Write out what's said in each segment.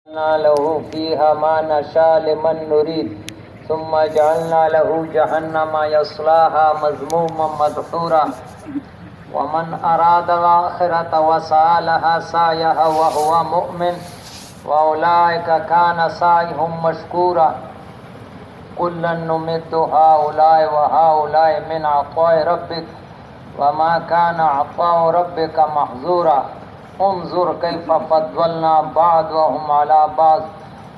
له فيها ما نشاء لمن نريد ثم جعلنا له جهنم يصلاها مذموما مدحورا ومن أراد الآخرة وسعى لها سعيها وهو مؤمن وأولئك كان سعيهم مشكورا كلا نمد هؤلاء وهؤلاء من عطاء ربك وما كان عطاء ربك محظورا انظر كيف فضلنا بعضهم على بعض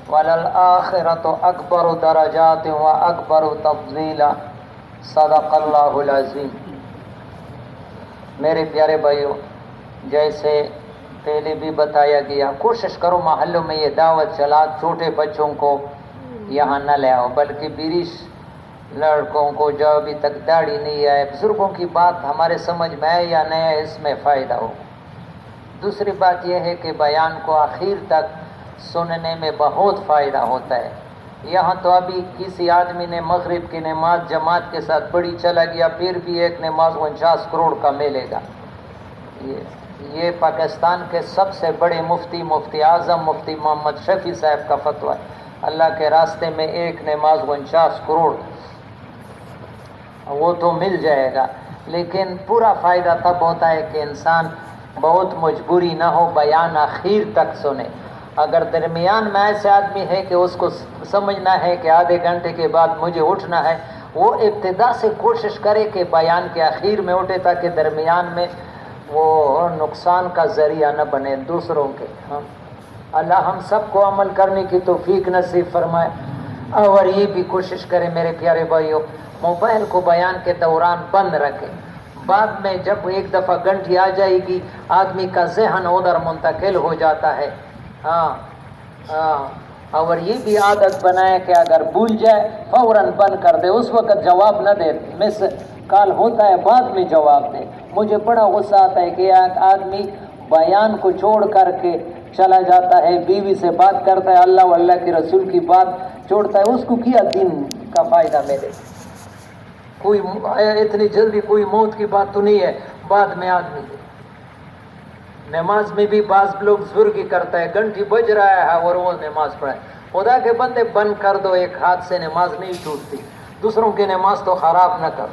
وللآخرة أكبر درجات وأكبر تفضيلا صدق اللہ العظیم۔ میرے پیارے بھائیوں، جیسے پہلے بھی بتایا گیا، کوشش کرو محلوں میں یہ دعوت چلا، چھوٹے بچوں کو یہاں نہ لے آؤ، بلکہ بیریش لڑکوں کو جو ابھی تک داڑھی نہیں آئے، بزرگوں کی بات ہمارے سمجھ میں آئے یا نہیں ہے، اس میں فائدہ ہو۔ دوسری بات یہ ہے کہ بیان کو آخر تک سننے میں بہت فائدہ ہوتا ہے۔ یہاں تو ابھی کسی آدمی نے مغرب کی نماز جماعت کے ساتھ پڑھی، چلا گیا، پھر بھی ایک نماز 49 کروڑ کا ملے گا۔ یہ پاکستان کے سب سے بڑے مفتی اعظم مفتی محمد شفیع صاحب کا فتویٰ ہے، اللہ کے راستے میں ایک نماز 49 کروڑ، وہ تو مل جائے گا، لیکن پورا فائدہ تب ہوتا ہے کہ انسان بہت مجبوری نہ ہو، بیان آخر تک سنے۔ اگر درمیان میں ایسے آدمی ہے کہ اس کو سمجھنا ہے کہ آدھے گھنٹے کے بعد مجھے اٹھنا ہے، وہ ابتدا سے کوشش کرے کہ بیان کے آخر میں اٹھے، تاکہ درمیان میں وہ نقصان کا ذریعہ نہ بنے دوسروں کے۔ اللہ ہم سب کو عمل کرنے کی توفیق نصیب فرمائے، اور یہ بھی کوشش کرے میرے پیارے بھائیوں، موبائل کو بیان کے دوران بند رکھے۔ بعد میں جب ایک دفعہ گھنٹی آ جائے گی، آدمی کا ذہن ادھر منتقل ہو جاتا ہے۔ اور یہ بھی عادت بنائے کہ اگر بھول جائے فوراً بند کر دے، اس وقت جواب نہ دے، مس کال ہوتا ہے بعد میں جواب دے۔ مجھے بڑا غصہ آتا ہے کہ آدمی بیان کو چھوڑ کر کے چلا جاتا ہے، بیوی سے بات کرتا ہے، اللہ و اللہ کے رسول کی بات چھوڑتا ہے، اس کو کیا دین کا فائدہ ملے؟ کوئی اتنی جلدی کوئی موت کی بات تو نہیں ہے، بعد میں آدمی نماز میں بھی بعض لوگ بزرگی کرتا ہے، گھنٹی بج رہا ہے اور وہ نماز پڑھائے۔ خدا کے بندے بند کر دو، ایک ہاتھ سے نماز نہیں ٹوٹتی، دوسروں کی نماز تو خراب نہ کر۔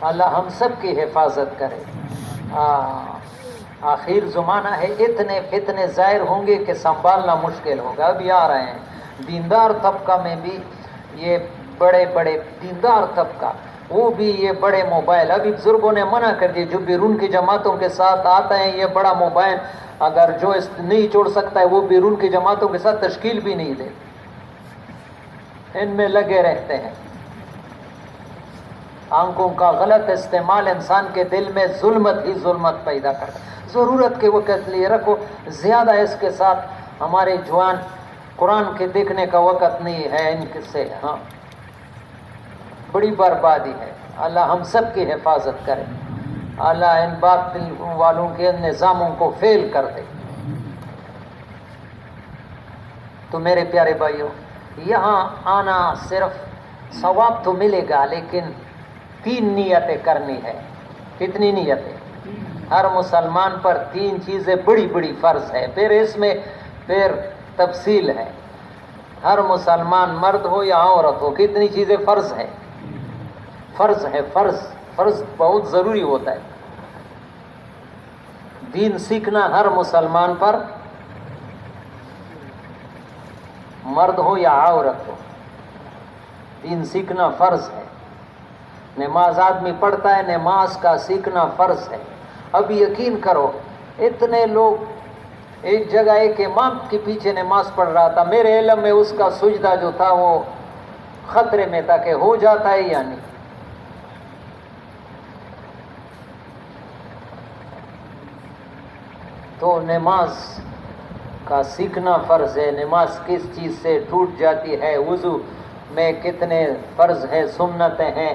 اللہ ہم سب کی حفاظت کرے۔ آخر زمانہ ہے، اتنے فتنے ظاہر ہوں گے کہ سنبھالنا مشکل ہوگا۔ ابھی آ رہے ہیں دیندار طبقہ میں بھی، یہ بڑے بڑے دیندار طبقہ، وہ بھی یہ بڑے موبائل، ابھی بزرگوں نے منع کر دی، جو بیرون کی جماعتوں کے ساتھ آتے ہیں، یہ بڑا موبائل اگر جو نہیں چھوڑ سکتا ہے وہ بیرون کی جماعتوں کے ساتھ تشکیل بھی نہیں دے، ان میں لگے رہتے ہیں۔ آنکھوں کا غلط استعمال انسان کے دل میں ظلمت ہی ظلمت پیدا کرتا ہے۔ ضرورت کے وقت لیے رکھو، زیادہ اس کے ساتھ ہمارے جوان قرآن کے دیکھنے کا وقت نہیں ہے ان سے، بڑی بربادی ہے۔ اللہ ہم سب کی حفاظت کرے، اللہ ان باطل والوں کے نظاموں کو فیل کر دے۔ تو میرے پیارے بھائیوں، یہاں آنا صرف ثواب تو ملے گا، لیکن 3 نیتیں کرنی ہے۔ کتنی نیتیں؟ ہر مسلمان پر 3 چیزیں بڑی بڑی فرض ہے، پھر اس میں پھر تفصیل ہے۔ ہر مسلمان مرد ہو یا عورت ہو، کتنی چیزیں فرض ہے؟ فرض ہے، فرض بہت ضروری ہوتا ہے۔ دین سیکھنا ہر مسلمان پر، مرد ہو یا عورت ہو، دین سیکھنا فرض ہے۔ نماز آدمی پڑھتا ہے، نماز کا سیکھنا فرض ہے۔ اب یقین کرو، اتنے لوگ ایک جگہ ایک امام کے پیچھے نماز پڑھ رہا تھا، میرے علم میں اس کا سجدہ جو تھا وہ خطرے میں تھا کہ ہو جاتا ہے یا نہیں۔ تو نماز کا سیکھنا فرض ہے۔ نماز کس چیز سے ٹوٹ جاتی ہے، وضو میں کتنے فرض ہے، سنتیں ہیں،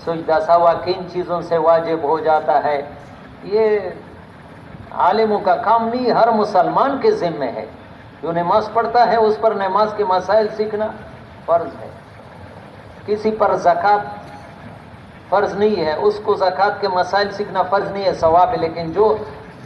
سجدہ سہوا کن چیزوں سے واجب ہو جاتا ہے، یہ عالموں کا کام نہیں، ہر مسلمان کے ذمہ ہے۔ جو نماز پڑھتا ہے اس پر نماز کے مسائل سیکھنا فرض ہے۔ کسی پر زکوٰۃ فرض نہیں ہے، اس کو زکوٰۃ کے مسائل سیکھنا فرض نہیں ہے، ثواب ہے، لیکن جو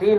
3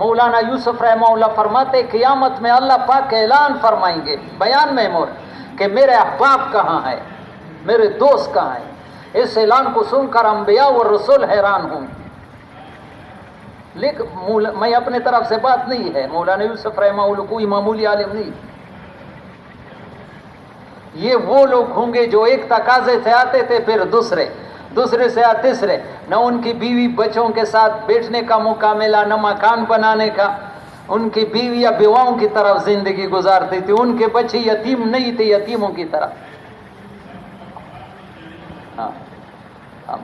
مولانا یوسف رحمہ فرماتے قیامت میں اللہ پاک اعلان فرمائیں گے بیان میمور کہ میرے احباب کہاں ہیں، میرے دوست کہاں ہیں۔ اس اعلان کو سن کر انبیاء اور رسول حیران ہوں۔ لیکن میں اپنے طرف سے بات نہیں ہے، مولانا یوسف رحمہ اللہ کوئی معمولی عالم نہیں، یہ وہ لوگ ہوں گے جو ایک تقاضے سے آتے تھے پھر دوسرے سے تیسرے، نہ ان کی بیوی بچوں کے ساتھ بیٹھنے کا موقع ملا، نہ مکان بنانے کا، ان کی بیوی یا بیواؤں کی طرف زندگی گزارتی تھی، ان کے بچے یتیم نہیں تھے، یتیموں کی طرح۔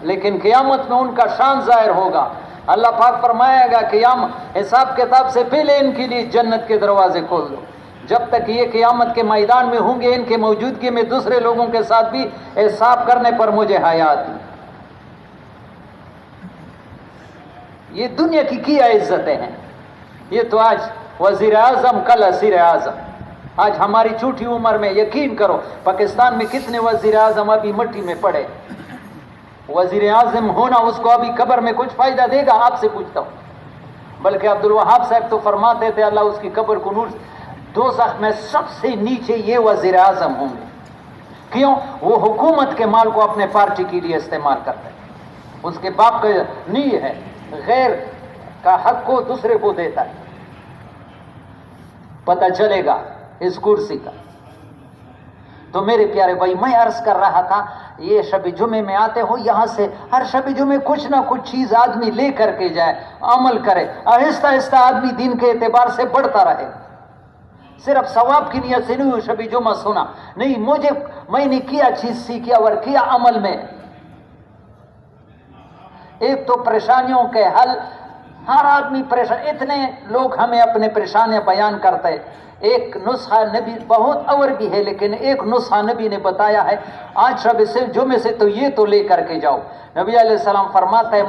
لیکن قیامت میں ان کا شان ظاہر ہوگا۔ اللہ پاک فرمائے گا قیامت حساب کتاب سے پہلے ان کے لیے جنت کے دروازے کھول دو۔ جب تک یہ قیامت کے میدان میں ہوں گے، ان کے موجودگی میں دوسرے لوگوں کے ساتھ بھی حساب کرنے پر مجھے حیا آتی۔ یہ دنیا کی کیا عزتیں ہیں، یہ تو آج وزیر اعظم کل اسیر اعظم۔ آج ہماری چھوٹی عمر میں یقین کرو پاکستان میں کتنے وزیر اعظم ابھی مٹی میں پڑے۔ وزیر اعظم ہونا اس کو ابھی قبر میں کچھ فائدہ دے گا؟ آپ سے پوچھتا ہوں۔ بلکہ عبدالوہاب صاحب تو فرماتے تھے اللہ اس کی قبر کو نور، دوزخ میں سب سے نیچے یہ وزیر اعظم ہوں گے۔ کیوں؟ وہ حکومت کے مال کو اپنے پارٹی کے لیے استعمال کرتے ہیں، اس کے باپ کا نہیں ہے، غیر کا حق کو دوسرے کو دیتا ہے۔ پتہ چلے گا اس کرسی کا۔ تو میرے پیارے بھائی، میں عرض کر رہا تھا یہ شب جمعے میں آتے ہو، یہاں سے ہر شب جمعے کچھ نہ کچھ چیز آدمی لے کر کے جائے، عمل کرے، آہستہ آہستہ آدمی دین کے اعتبار سے بڑھتا رہے۔ صرف ثواب کی نیت سے نہیں شب جمعہ سنا، نہیں، میں نے کیا چیز سیکھی اور کیا عمل میں۔ ایک تو پریشانیوں کے حل، ہر آدمی پریشان، اتنے لوگ ہمیں اپنے پریشانیاں بیان کرتے ہیں۔ ایک نسخہ نبی بہت اور بھی ہے، لیکن ایک نسخہ نبی نے بتایا ہے، آج شب سے جمعے سے تو یہ تو لے کر کے جاؤ۔ نبی علیہ السلام فرماتا ہے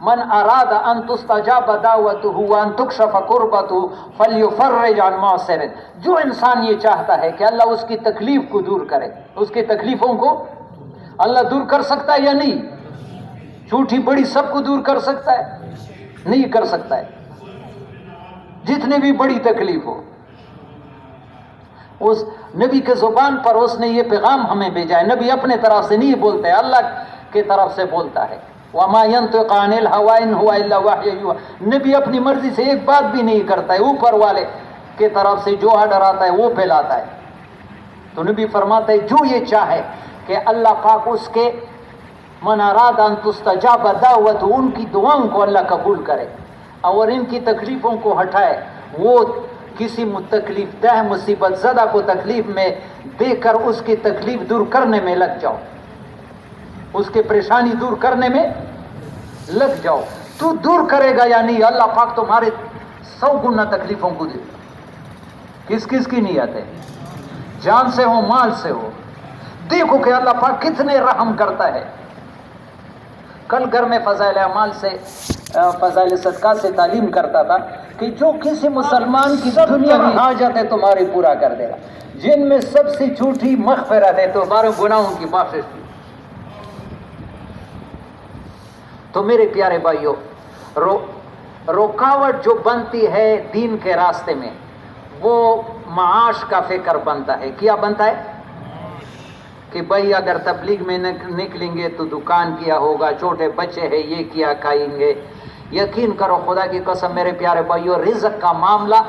من اراد ان تستجاب دعوته وان تکشف قربته فلیفرج عن معسر۔ جو انسان یہ چاہتا ہے کہ اللہ اس کی تکلیف کو دور کرے، اس کی تکلیفوں کو اللہ دور کر سکتا ہے یا نہیں؟ چھوٹی بڑی سب کو دور کر سکتا ہے؟ نہیں کر سکتا ہے، جتنے بھی بڑی تکلیف ہو۔ اس نبی کے زبان پر اس نے یہ پیغام ہمیں بھیجا ہے۔ نبی اپنے طرف سے نہیں بولتے، اللہ کی طرف سے بولتا ہے۔ وما ينطق عن الهوى ان هو الا وحي يوحى۔ نبی اپنی مرضی سے ایک بات بھی نہیں کرتا ہے، اوپر والے کی طرف سے جو آرڈر آتا ہے وہ پھیلاتا ہے۔ تو نبی فرماتا ہے جو یہ چاہے کہ اللہ پاک اس کے من اراد ان تستجاب دعوته، ان کی دعاؤں کو اللہ قبول کرے اور ان کی تکلیفوں کو ہٹائے، وہ کسی تکلیف دہ مصیبت زدہ کو تکلیف میں دے کر اس کی تکلیف دور کرنے میں لگ جاؤ، اس کے پریشانی دور کرنے میں لگ جاؤ۔ تو دور کرے گا یا نہیں؟ اللہ پاک تمہارے 100 گنا تکلیفوں کو دے۔ کس کس کی نیت ہے؟ جان سے ہو، مال سے ہو۔ دیکھو کہ اللہ پاک کتنے رحم کرتا ہے۔ کل گھر میں فضائل اعمال سے، فضائل صدقہ سے تعلیم کرتا تھا کہ جو کسی مسلمان کی دنیاوی حاجت ہے تمہاری پورا کر دے گا، جن میں سب سے چھوٹی مغفرت ہے تمہارے گناہوں کی بخشش کی۔ تو میرے پیارے بھائیوں، رکاوٹ جو بنتی ہے دین کے راستے میں، وہ معاش کا فکر بنتا ہے۔ کیا بنتا ہے؟ کہ بھائی اگر تبلیغ میں نکلیں گے تو دکان کیا ہوگا، چھوٹے بچے ہیں یہ کیا کھائیں گے۔ یقین کرو خدا کی قسم میرے پیارے بھائیوں، رزق کا معاملہ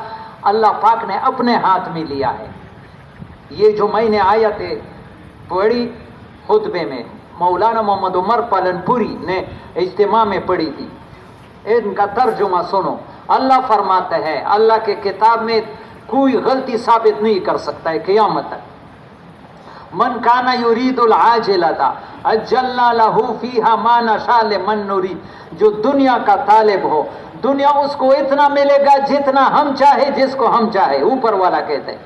اللہ پاک نے اپنے ہاتھ میں لیا ہے۔ یہ جو میں نے آیتیں پڑھی خطبے میں، مولانا محمد عمر پالن پوری نے اجتماع میں پڑھی تھی، ان کا ترجمہ سنو۔ اللہ فرماتے ہیں، اللہ کے کتاب میں کوئی غلطی ثابت نہیں کر سکتا ہے قیامت تک۔ من کان یرید العاجلۃ عجلنا لہ فیہا ما نشاء لمن نرید۔ جو دنیا کا طالب ہو، دنیا اس کو اتنا ملے گا جتنا ہم چاہے، جس کو ہم چاہے۔ اوپر والا کہتے ہیں،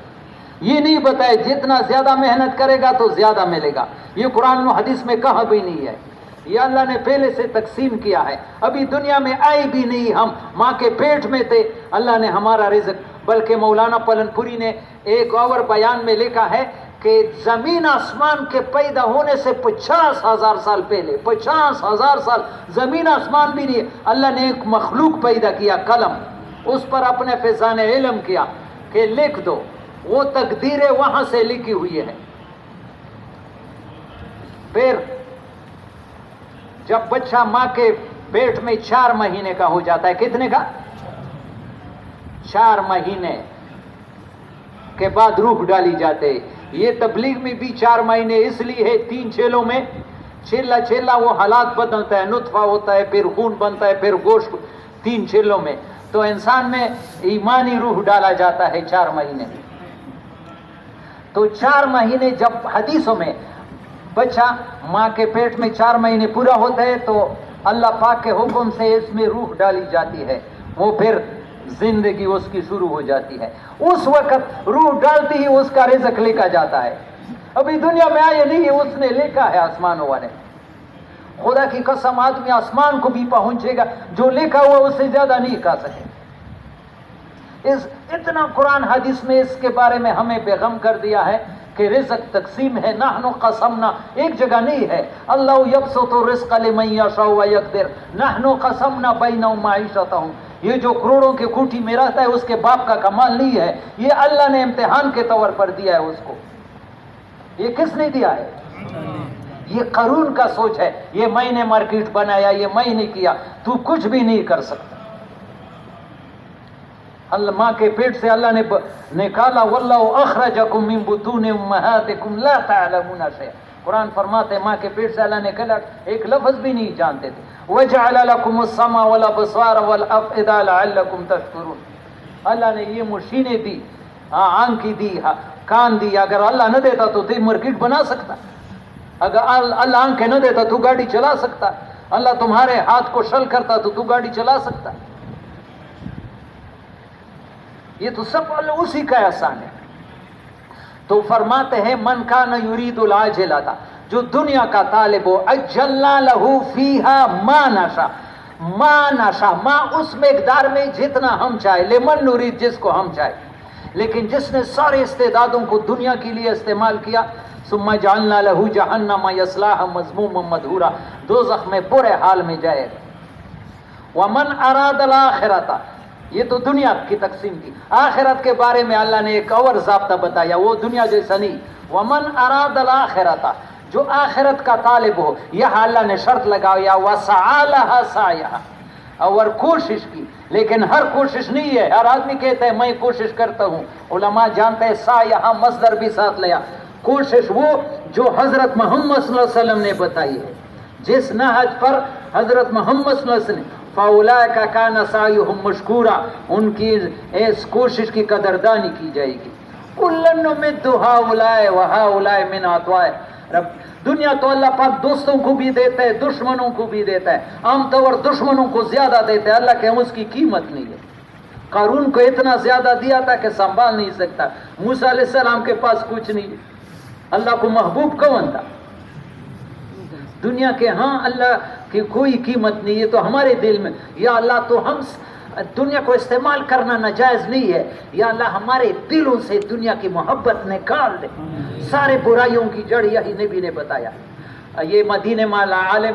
یہ نہیں بتائے جتنا زیادہ محنت کرے گا تو زیادہ ملے گا۔ یہ قرآن و حدیث میں کہا بھی نہیں ہے، یہ اللہ نے پہلے سے تقسیم کیا ہے۔ ابھی دنیا میں آئے بھی نہیں، ہم ماں کے پیٹ میں تھے، اللہ نے ہمارا رزق۔ بلکہ مولانا پلن پوری نے ایک اور بیان میں لکھا ہے کہ زمین آسمان کے پیدا ہونے سے 50,000 سال پہلے، 50,000 سال زمین آسمان بھی نہیں، اللہ نے ایک مخلوق پیدا کیا، قلم، اس پر اپنے فیضان علم کیا کہ لکھ دو، وہ تقدیریں وہاں سے لکھی ہوئی ہے۔ پھر جب بچہ ماں کے پیٹ میں 4 مہینے کا ہو جاتا ہے، کتنے کا؟ 4 مہینے کے بعد روح ڈالی جاتے۔ یہ تبلیغ میں بھی 4 مہینے اس لیے ہے، 3 چیلوں میں چیلا وہ حالات بدلتا ہے، نطفہ ہوتا ہے، پھر خون بنتا ہے، پھر گوشت، 3 چیلوں میں تو انسان میں ایمانی روح ڈالا جاتا ہے 4 مہینے۔ تو 4 مہینے جب حدیثوں میں بچہ ماں کے پیٹ میں 4 مہینے پورا ہوتا ہے تو اللہ پاک کے حکم سے اس میں روح ڈالی جاتی ہے، وہ پھر زندگی اس کی شروع ہو جاتی ہے۔ اس وقت روح ڈالتی ہی اس کا رزق لکھا جاتا ہے۔ ابھی دنیا میں آئے نہیں ہے، اس نے لکھا ہے آسمانوں والے۔ خدا کی قسم آدمی آسمان کو بھی پہنچے گا، جو لکھا ہوا اس سے زیادہ نہیں کھا سکے۔ اتنا قرآن حدیث میں اس کے بارے میں ہمیں پیغام کر دیا ہے کہ رزق تقسیم ہے، نحن قسمنا، ایک جگہ نہیں ہے، اللہ یبسط الرزق لمن یشاء ویقدر، نحن قسمنا بینہم معیشتہم۔ یہ جو کروڑوں کے کوٹھی میں رہتا ہے اس کے باپ کا کمال نہیں ہے، یہ اللہ نے امتحان کے طور پر دیا ہے اس کو۔ یہ کس نے دیا ہے؟ یہ قارون کا سوچ ہے، یہ میں نے مارکیٹ بنایا، یہ میں نے کیا، تو کچھ بھی نہیں کر سکتا۔ اللہ ماں کے پیٹ سے اللہ نے نکالا، واللہ اخرجکم من بطون امہاتکم لا تعلمون شیئا۔ قرآن فرماتے ہیں ماں کے پیٹ سے اللہ نے نکالا، ایک لفظ بھی نہیں جانتے تھے۔ وجعل لکم السمع والابصار والافئدہ لعلکم تشکرون۔ اللہ نے یہ مشینیں دی، آنکھیں دی، کان دی۔ اگر اللہ نہ دیتا تو تو مارکیٹ بنا سکتا، اگر اللہ آنکھیں نہ دیتا تو گاڑی چلا سکتا، اللہ تمہارے ہاتھ کو شل کرتا تو تو گاڑی چلا سکتا۔ یہ تو سب اللہ اسی کا احسان ہے۔ تو فرماتے ہیں من کان یرید العاجلۃ، جو دنیا کا طالب ہو، عجلنا لہ فیہا ما نشاء، ما نشاء، ما اس مقدار میں جتنا ہم چاہے، لمن نرید، جس کو ہم چاہے۔ لیکن جس نے سارے استعدادوں کو دنیا کے لیے استعمال کیا، ثم جعلنا لہ جہنم یصلاها مذموما مدحورا، دوزخ میں برے حال میں جائے گا۔ ومن اراد الاخرۃ، یہ تو دنیا کی تقسیم کی، آخرت کے بارے میں اللہ نے ایک اور ضابطہ بتایا، وہ دنیا جیسا نہیں۔ ومن اراد الاخرۃ، جو آخرت کا طالب ہو، یہاں اللہ نے شرط لگایا، وسعی لها سعیها، اور کوشش کی، لیکن ہر کوشش نہیں ہے۔ ہر آدمی کہتا ہے میں کوشش کرتا ہوں، علماء جانتے ہیں سعی یہاں مصدر بھی ساتھ لیا، کوشش وہ جو حضرت محمد صلی اللہ علیہ وسلم نے بتائی ہے، جس نہج پر حضرت محمد صلی اللہ علیہ وسلم، فَأُولَٰئِكَ كَانَ سَعْيُهُمْ مَشْكُورًا، ان کی اس کوشش کی قدردانی کی جائے گی۔ كُلًّا نُمِدُّ هَٰؤُلَاءِ وَهَٰؤُلَاءِ مِنْ عَطَائِهِ، رب دنیا تو اللہ پاک دوستوں کو بھی دیتا ہے، دشمنوں کو بھی دیتا ہے، عام طور دشمنوں کو زیادہ دیتا ہے، اللہ کہ اس کی قیمت نہیں ہے۔ قارون کو اتنا زیادہ دیا تھا کہ سنبھال نہیں سکتا، موسیٰ علیہ السلام کے پاس کچھ نہیں، اللہ کو محبوب کون تھا؟ دنیا کے ہاں اللہ کی کوئی قیمت نہیں ہے۔ تو ہمارے دل میں یا اللہ تو ہم دنیا کو استعمال کرنا ناجائز نہیں ہے، یا اللہ ہمارے دلوں سے دنیا کی محبت نکال دے۔ سارے برائیوں کی جڑ یہی نبی نے بتایا۔ یہ مدینہ مالا عالم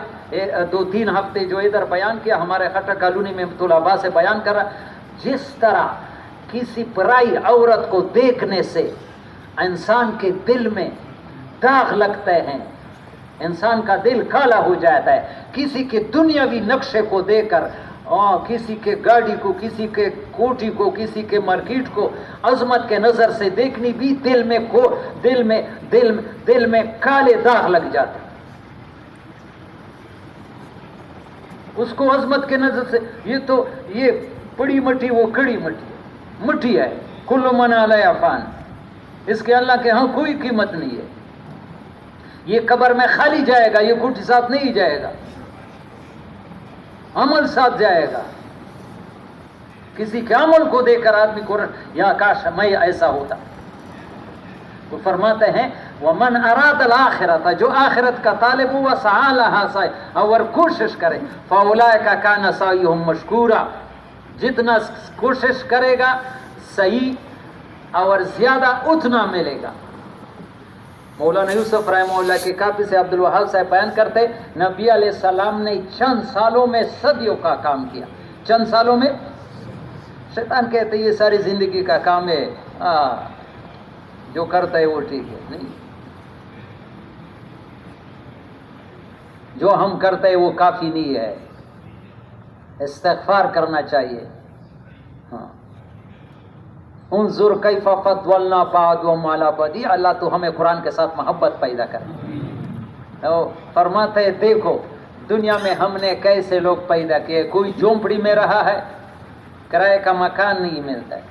2-3 ہفتے جو ادھر بیان کیا، ہمارے خٹا کالونی میں طلباء سے بیان کر رہا، جس طرح کسی پرائی عورت کو دیکھنے سے انسان کے دل میں داغ لگتے ہیں، انسان کا دل کالا ہو جاتا ہے، کسی کے دنیاوی نقشے کو دیکھ کر، کسی کے گاڑی کو، کسی کے کوٹھی کو، کسی کے مارکیٹ کو عظمت کے نظر سے دیکھنی بھی دل میں کالے داغ لگ جاتے، اس کو عظمت کے نظر سے۔ یہ بڑی مٹی، وہ کڑی مٹی ہے، کل من علیہا فان، اس کے اللہ کے ہاں کوئی قیمت نہیں ہے۔ یہ قبر میں خالی جائے گا، یہ کوٹھی ساتھ نہیں جائے گا، عمل ساتھ جائے گا۔ کسی کے عمل کو دیکھ کر آدمی کو یا کاش میں ایسا ہوتا۔ تو فرماتے ہیں ومن اراد الاخرۃ، جو آخرت کا طالب ہوا، سعی لها سعی، اور کوشش کرے، فاولئک کان سعیهم مشکورا، جتنا کوشش کرے گا صحیح اور زیادہ اتنا ملے گا۔ مولانا یوسف رحمہ اللہ کے کافی سے عبد الوہاب صاحب بیان کرتے نبی علیہ السلام نے چند سالوں میں صدیوں کا کام کیا. چند سالوں میں. شیطان کہتے یہ ساری زندگی کا کام ہے، جو کرتا ہے وہ ٹھیک ہے. نہیں، جو ہم کرتے ہیں وہ کافی نہیں ہے، استغفار کرنا چاہیے. ہاں، انظر کیف فضلنا بعضهم علی بعض. اللہ تو ہمیں قرآن کے ساتھ محبت پیدا کر. فرماتے ہیں دیکھو دنیا میں ہم نے کیسے لوگ پیدا کیے. کوئی جھونپڑی میں رہا ہے، کرائے کا مکان نہیں ملتا ہے.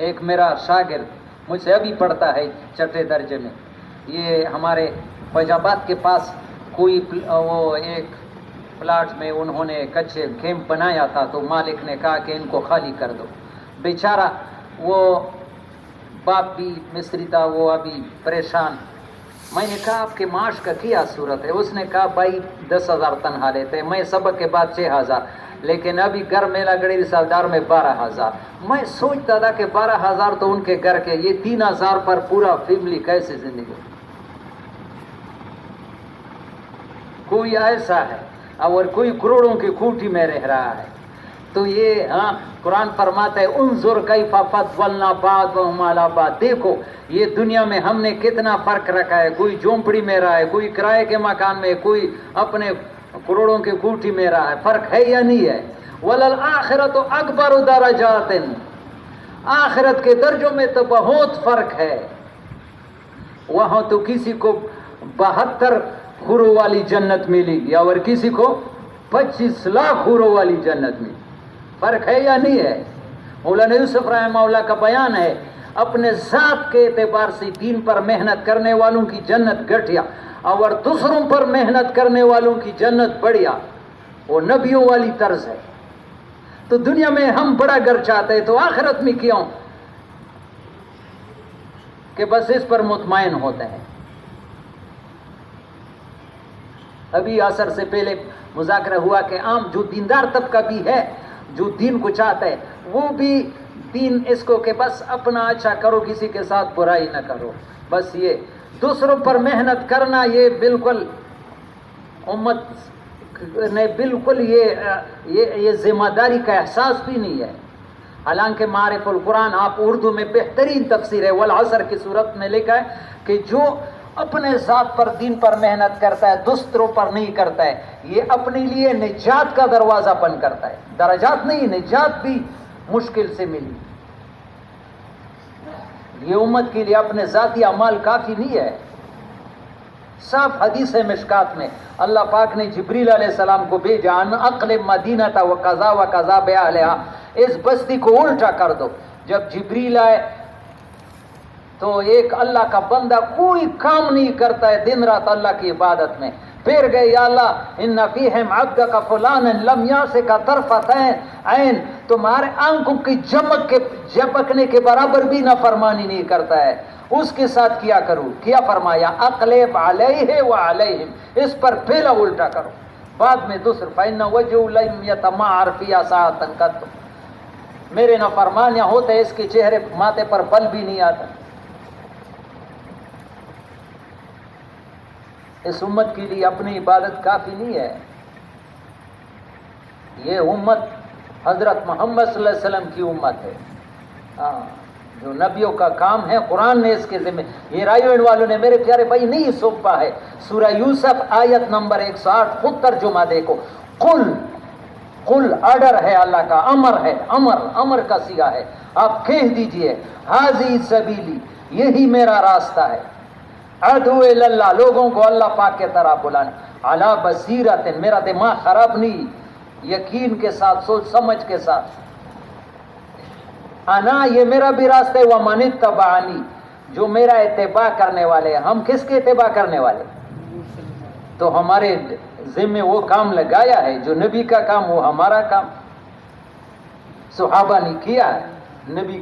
ایک میرا شاگرد مجھ سے ابھی پڑھتا ہے چھٹے درجے میں، یہ ہمارے فیض آباد کے پاس کوئی وہ ایک پلاٹ میں انہوں نے کچے کیمپ بنایا تھا، تو مالک نے کہا کہ ان کو خالی کر دو. بیچارہ وہ باپ بھی مستری تھا، وہ ابھی پریشان. میں نے کہا آپ کے معاش کا کیا صورت ہے؟ اس نے کہا بھائی 10,000 تنخواہ لیتے، میں سبق کے بعد 6,000، لیکن ابھی گھر میلا گڑی رسالدار میں 12,000. میں سوچتا تھا کہ 12,000 تو ان کے گھر کے، یہ 3,000 پر پورا فیملی کیسے زندگی. کوئی ایسا ہے اور کوئی کروڑوں کی کوٹھی میں رہ رہا ہے. تو یہ قرآن فرماتا ہے انظر کیف فضلنا بعضهم علی بعض. دیکھو یہ دنیا میں ہم نے کتنا فرق رکھا ہے. کوئی جھونپڑی میں رہا ہے، کوئی کرائے کے مکان میں، کوئی اپنے کروڑوں کی کوٹھی میں رہا ہے. فرق ہے یا نہیں ہے؟ وللآخرۃ اکبر درجات. آخرت کے درجوں میں تو بہت فرق ہے. وہاں تو کسی کو 72 حوروں والی جنت ملے گی اور کسی کو 25 لاکھ حوروں والی جنت ملی. فرق ہے یا نہیں ہے؟ مولانا یوسف رحمہ اللہ کا بیان ہے اپنے ذات کے اعتبار سے دین پر محنت کرنے والوں کی جنت گھٹیا اور دوسروں پر محنت کرنے والوں کی جنت بڑھیا. وہ نبیوں والی طرز ہے. تو دنیا میں ہم بڑا گھر چاہتے ہیں، تو آخرت میں کیوں کہ بس اس پر مطمئن ہوتے ہیں. ابھی عصر سے پہلے مذاکرہ ہوا کہ عام جو دیندار طبقہ بھی ہے، جو دین کو چاہتا ہے، وہ بھی دین اس کو کہ بس اپنا اچھا کرو، کسی کے ساتھ برائی نہ کرو. بس یہ دوسروں پر محنت کرنا یہ بالکل امت نے بالکل یہ ذمہ داری کا احساس بھی نہیں ہے. حالانکہ معرف القرآن آپ اردو میں بہترین تفسیر ہے والعصر کی صورت میں لکھا ہے کہ جو اپنے ذات پر دین پر محنت کرتا ہے، دوسروں پر نہیں کرتا ہے، یہ اپنے لیے نجات کا دروازہ بند کرتا ہے. درجات نہیں، نجات بھی مشکل سے ملی. یہ امت کے لیے اپنے ذاتی اعمال کافی نہیں ہے. صاف حدیث ہے مشکات میں اللہ پاک نے جبریل علیہ السلام کو بھیجا ان اقلب مدینہ و قضا باہلہا، اس بستی کو الٹا کر دو. جب جبریل آئے تو ایک اللہ کا بندہ کوئی کام نہیں کرتا ہے، دن رات اللہ کی عبادت میں. پھر گئے یا اللہ ان فیہم عبدک فلانا لم یاسک طرفۃ عین، تمہارے آنکھوں کی جھپکنے کے برابر بھی نافرمانی نہیں کرتا ہے، اس کے ساتھ کیا کروں؟ کیا فرمایا اقلب علیہ وعلیہم، اس پر پھیلا الٹا کرو. بعد میں دوسر فإن وجہ لم یتمعر فیہا ساعۃ قط، میرے نافرمانیاں ہوتے اس کے چہرے ماتھے پر بل بھی نہیں آتا. اس امت کے لیے اپنی عبادت کافی نہیں ہے. یہ امت حضرت محمد صلی اللہ علیہ وسلم کی امت ہے. جو نبیوں کا کام ہے قرآن نے اس کے ذمہ. یہ رائیوڈ والوں نے میرے پیارے بھائی نہیں سونپا ہے. سورہ یوسف آیت نمبر 108 خود ترجمہ دیکھو. قل آرڈر ہے اللہ کا، امر ہے، امر کا صیغہ ہے. آپ کہہ دیجئے ہذی سبیلی، یہی میرا راستہ ہے، ادعو الی اللہ، لوگوں کو اللہ پاک کے طرح بلانا، علی بصیرت، میرا دماغ خراب نہیں، یقین کے ساتھ، سوچ سمجھ کے ساتھ. انا، یہ میرا بھی راستہ ہے، ومن اتبعنی، جو میرا اتباع کرنے والے ہیں. ہم کس کے اتباع کرنے والے؟ تو ہمارے ذمہ وہ کام لگایا ہے جو نبی کا کام، وہ ہمارا کام. صحابہ نے کیا ہے، نبی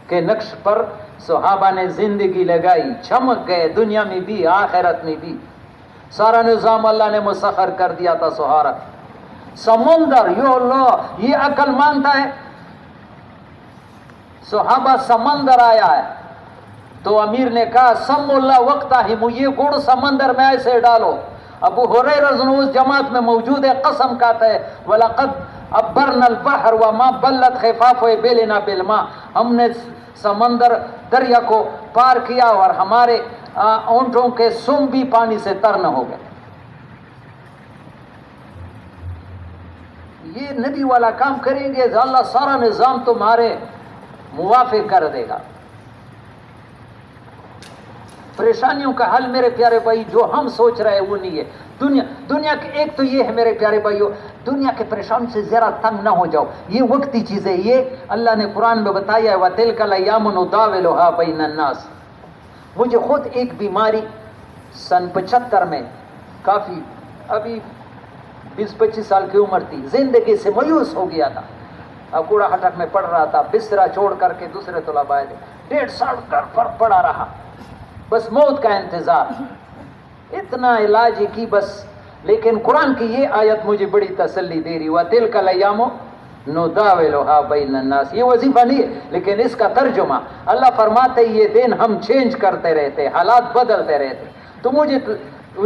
کے نقش پر صحابہ نے زندگی لگائی، چمک گئے دنیا میں بھی آخرت میں بھی. سارا نظام اللہ نے مسخر کر دیا تھا. سہارا سمندر، یو اللہ، یہ عقل مانتا ہے؟ صحابہ سمندر آیا ہے تو امیر نے کہا سم اللہ وقتا ہی یہ گڑ سمندر میں ایسے ڈالو. ابو ہریرہ اس جماعت میں موجود ہے, قسم کھاتا ہے وَلَقَدْ أَبَّرْنَا الْبَحْرَ وَمَا بَلَّتْ خِفَافُ إِبِلِنَا بِالْمَاءِ, ہم نے سمندر دریا کو پار کیا اور ہمارے اونٹوں کے سم بھی پانی سے تر نہ ہو گئے. یہ نبی والا کام کریں گے تو اللہ سارا نظام تمہارے موافق کر دے گا. پریشانیوں کا حل میرے پیارے بھائی جو ہم سوچ رہے ہیں وہ نہیں ہے. دنیا کے ایک تو یہ ہے میرے پیارے بھائیو, دنیا کے پریشان سے ذرا تنگ نہ ہو جاؤ, یہ وقتی چیزیں, یہ اللہ نے قرآن میں بتایا ہے وَتِلْكَ الْأَيَّامُ نُدَاوِلُهَا بَيْنَ النَّاسِ. مجھے خود ایک بیماری سن 75 میں, کافی ابھی 20-25 سال کی عمر تھی, زندگی سے مایوس ہو گیا تھا. اب کوڑا ہٹک میں پڑ رہا تھا, بسترا چھوڑ کر کے دوسرے طلباء آئے تھے, 1.5 سال گھر پر پڑا رہا, بس موت کا انتظار, اتنا علاج کی بس. لیکن قرآن کی یہ آیت مجھے بڑی تسلی دے رہی, وَتِلْكَ الْأَيَّامُ نُدَاوِلُهَا بَيْنَ النَّاسِ. یہ وظیفہ نہیں ہے لیکن اس کا ترجمہ اللہ فرماتے یہ دن ہم چینج کرتے رہتے, حالات بدلتے رہتے, تو مجھے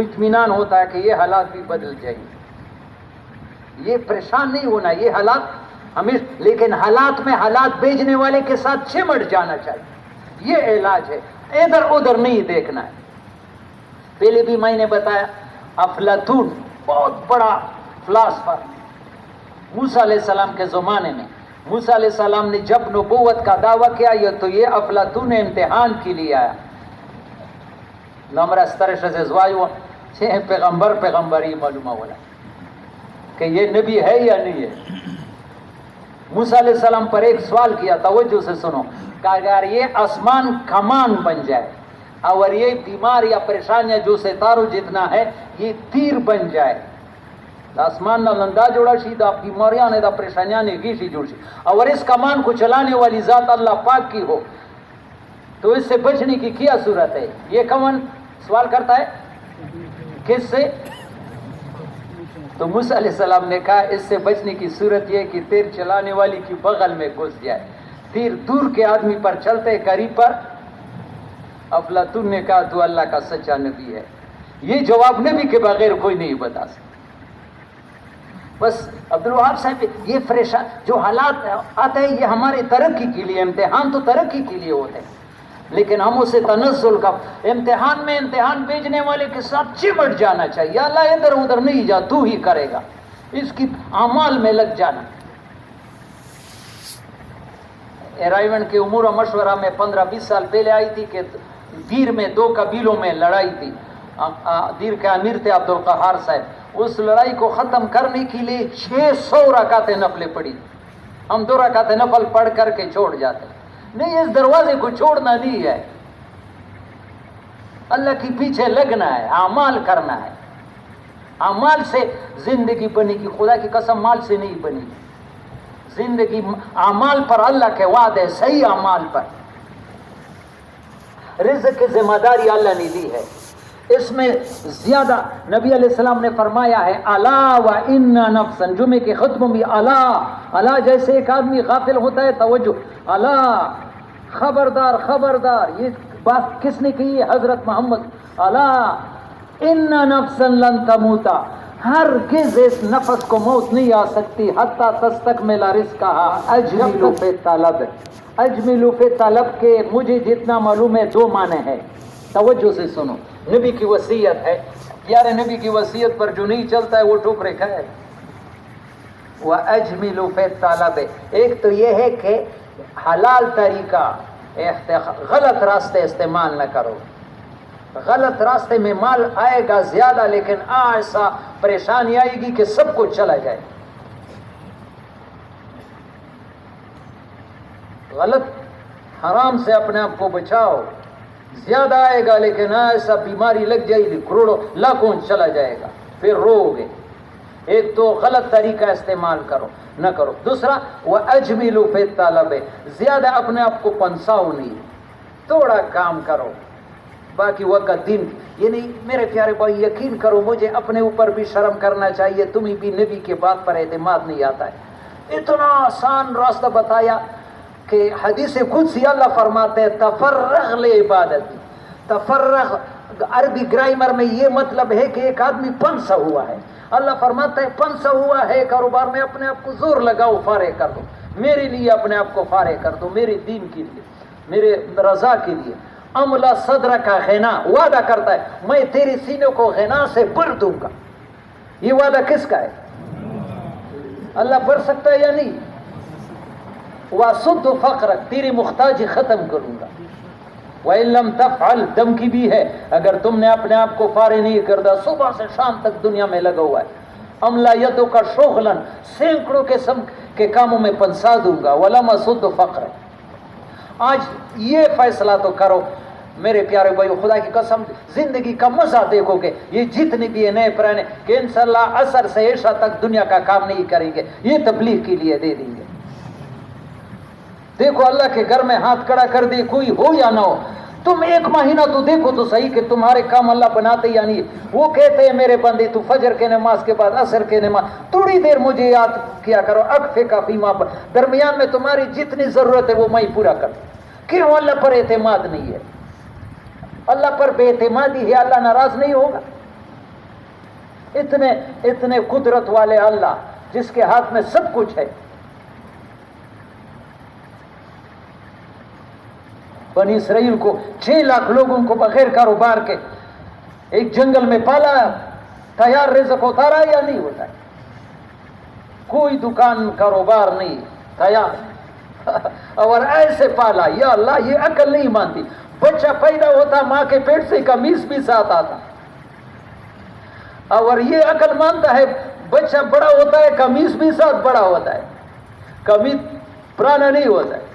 اطمینان ہوتا ہے کہ یہ حالات بھی بدل جائیں گے. یہ پریشان نہیں ہونا, یہ حالات ہمیں, لیکن حالات میں حالات بھیجنے والے کے ساتھ چمٹ جانا چاہیے. یہ علاج ہے, ادھر ادھر نہیں دیکھنا ہے. پہلے بھی میں نے بتایا افلاطون بہت بڑا فلاسفر, موسیٰ علیہ السلام کے زمانے میں, موسیٰ علیہ السلام نے جب نبوت کا دعویٰ کیا یہ تو یہ افلاطون امتحان کے لیے آیا. نمرہ سترش سے زوایو چھے پیغمبر ہی معلومہ ہونا کہ یہ نبی ہے یا نہیں ہے. موسیٰ علیہ السلام پر ایک سوال کیا, توجہ سے سنو, کہ اگر یہ آسمان کمان بن جائے اور یہ بیمار یا پریشانیاں جو ستاروں جتنا ہے یہ تیر بن جائے, آسمان نہ لندا جوڑا شی, دا بیماریاں نے دا پریشانیاں نے گیشی جوڑ شی, اور اس کمان کو چلانے والی ذات اللہ پاک کی ہو, تو اس سے بچنے کی کیا صورت ہے؟ یہ کمان سوال کرتا ہے کس سے؟ تو موسیٰ علیہ السلام نے کہا اس سے بچنے کی صورت یہ کہ تیر چلانے والی کی بغل میں گھس جائے. تیر دور کے آدمی پر چلتے, قریب پر. افلاطون نے کہا تو اللہ کا سچا نبی ہے. یہ جواب نبی کے بغیر کوئی نہیں بتا سکتا. بس عبدالوہاب صاحب, یہ پریشان جو حالات آتے ہیں یہ ہمارے ترقی کے لیے, امتحان تو ترقی کے لیے ہوتے ہیں, لیکن ہم اسے تنزل کا امتحان میں امتحان بھیجنے والے کے ساتھ چمٹ جانا چاہیے. اللہ ادھر ادھر نہیں جا, تو ہی کرے گا, اس کی اعمال میں لگ جانا. رائیون کے امور و مشورہ میں 15-20 سال پہلے آئی تھی کہ دیر میں 2 قبیلوں میں لڑائی تھی. دیر کے امیر تھے عبدالقہار صاحب. اس لڑائی کو ختم کرنے کے لیے 600 رکعتیں نفلیں پڑھی. ہم 2 رکعتیں نفل پڑھ کر کے چھوڑ جاتے. نہیں, اس دروازے کو چھوڑنا نہیں ہے, اللہ کے پیچھے لگنا ہے, اعمال کرنا ہے. اعمال سے زندگی بنے گی, خدا کی قسم مال سے نہیں بنے گی زندگی. اعمال پر اللہ کے وعدے, صحیح اعمال پر. رزق کی ذمہ داری اللہ نے دی ہے, اس میں زیادہ نبی علیہ السلام نے فرمایا ہے الا و ان نفسا, جمعے کے خطبوں میں الا جیسے ایک آدمی غافل ہوتا ہے, توجہ, الا خبردار خبردار. یہ بات کس نے کہی ہے؟ حضرت محمد. الا ان نفسا لن تموتا, ہرگز اس نفس کو موت نہیں آ سکتی حتی تستکمل رزقہا. اجملوا فی الطلب, اجملوا فی الطلب کے مجھے جتنا معلوم ہے 2 معنی ہے. توجہ سے سنو, نبی کی وصیت ہے, پیارے نبی کی وصیت پر جو نہیں چلتا ہے وہ ٹھوکرے کھائے. وَأَجْمِلُوا فِي الطَّلَبِ, ایک تو یہ ہے کہ حلال طریقہ, غلط راستے استعمال نہ کرو. غلط راستے میں مال آئے گا زیادہ, لیکن ایسا پریشانی آئے گی کہ سب کچھ چلا جائے. غلط حرام سے اپنے آپ کو بچاؤ. زیادہ آئے گا لیکن ایسا بیماری لگ جائے گی, کروڑوں لاکھوں چلا جائے گا, پھر رو گے. ایک تو غلط طریقہ استعمال کرو نہ کرو. دوسرا وَأَجْمِلُوا فِي الطَّلَبِ, زیادہ اپنے آپ کو پنساؤ نہیں, تھوڑا کام کرو, باقی وقت دن. یہ نہیں میرے پیارے بھائی, یقین کرو مجھے اپنے اوپر بھی شرم کرنا چاہیے, تمہیں بھی نبی کے بات پر اعتماد نہیں آتا ہے. اتنا آسان راستہ بتایا, کہ حدیث قدسی اللہ فرماتے ہیں تفرغ لعبادتی. تفرغ عربی گرامر میں یہ مطلب ہے کہ ایک آدمی پنسا ہوا ہے. اللہ فرماتا ہے پنسا ہوا ہے کاروبار میں، اپنے آپ کو زور لگاؤ، فارغ کر دو میرے لیے، اپنے آپ کو فارغ کر دو میرے دین کے لیے، میرے رضا کے لیے. املا صدر کا غنا، وعدہ کرتا ہے میں تیرے سینے کو غنا سے بھر دوں گا. یہ وعدہ کس کا ہے؟ اللہ بھر سکتا ہے یا نہیں؟ وَاسُدُّ فَقْرَكَ، تیری محتاجی ختم کروں گا. وَإِن لَمْ تَفْعَلْ، دھمکی بھی ہے اگر تم نے اپنے آپ کو فارغ نہیں کردا، صبح سے شام تک دنیا میں لگا ہوا ہے. املا یدک شغلا، سینکڑوں قسم کے کاموں میں پنسا دوں گا. وَلَمْ أَسُدُّ فَقْرَكَ. آج یہ فیصلہ تو کرو میرے پیارے بھائیو، خدا کی قسم زندگی کا مزہ دیکھو گے. یہ جتنے بھی نئے پرانے کہ انشاءاللہ عصر سے عشاء تک دنیا کا کام نہیں کریں گے، یہ تبلیغ کے لیے دے دیں گے. دیکھو اللہ کے گھر میں ہاتھ کھڑا کر دے، کوئی ہو یا نہ ہو، تم ایک مہینہ تو دیکھو تو صحیح کہ تمہارے کام اللہ بناتے یا نہیں. وہ کہتے ہیں میرے بندے تو فجر کے نماز کے بعد عصر کے نماز تھوڑی دیر مجھے یاد کیا کرو، اکفے کا فیما پر، درمیان میں تمہاری جتنی ضرورت ہے وہ میں پورا کر دوں. کیوں اللہ پر اعتماد نہیں ہے؟ اللہ پر بے اعتمادی ہے، اللہ ناراض نہیں ہوگا؟ اتنے قدرت والے اللہ جس کے ہاتھ میں سب کچھ ہے. بنی اسرائیل کو 6 لاکھ لوگوں کو بغیر کاروبار کے ایک جنگل میں پالا، تیار رزق ہوتا رہا یا نہیں ہوتا ہے؟ کوئی دکان کاروبار نہیں، تیار اور ایسے پالا. یا اللہ یہ عقل نہیں مانتی. بچہ پیدا ہوتا ماں کے پیٹ سے قمیص بھی ساتھ آتا، اور یہ عقل مانتا ہے بچہ بڑا ہوتا ہے قمیص بھی ساتھ بڑا ہوتا ہے، قمیص پرانا نہیں ہوتا ہے.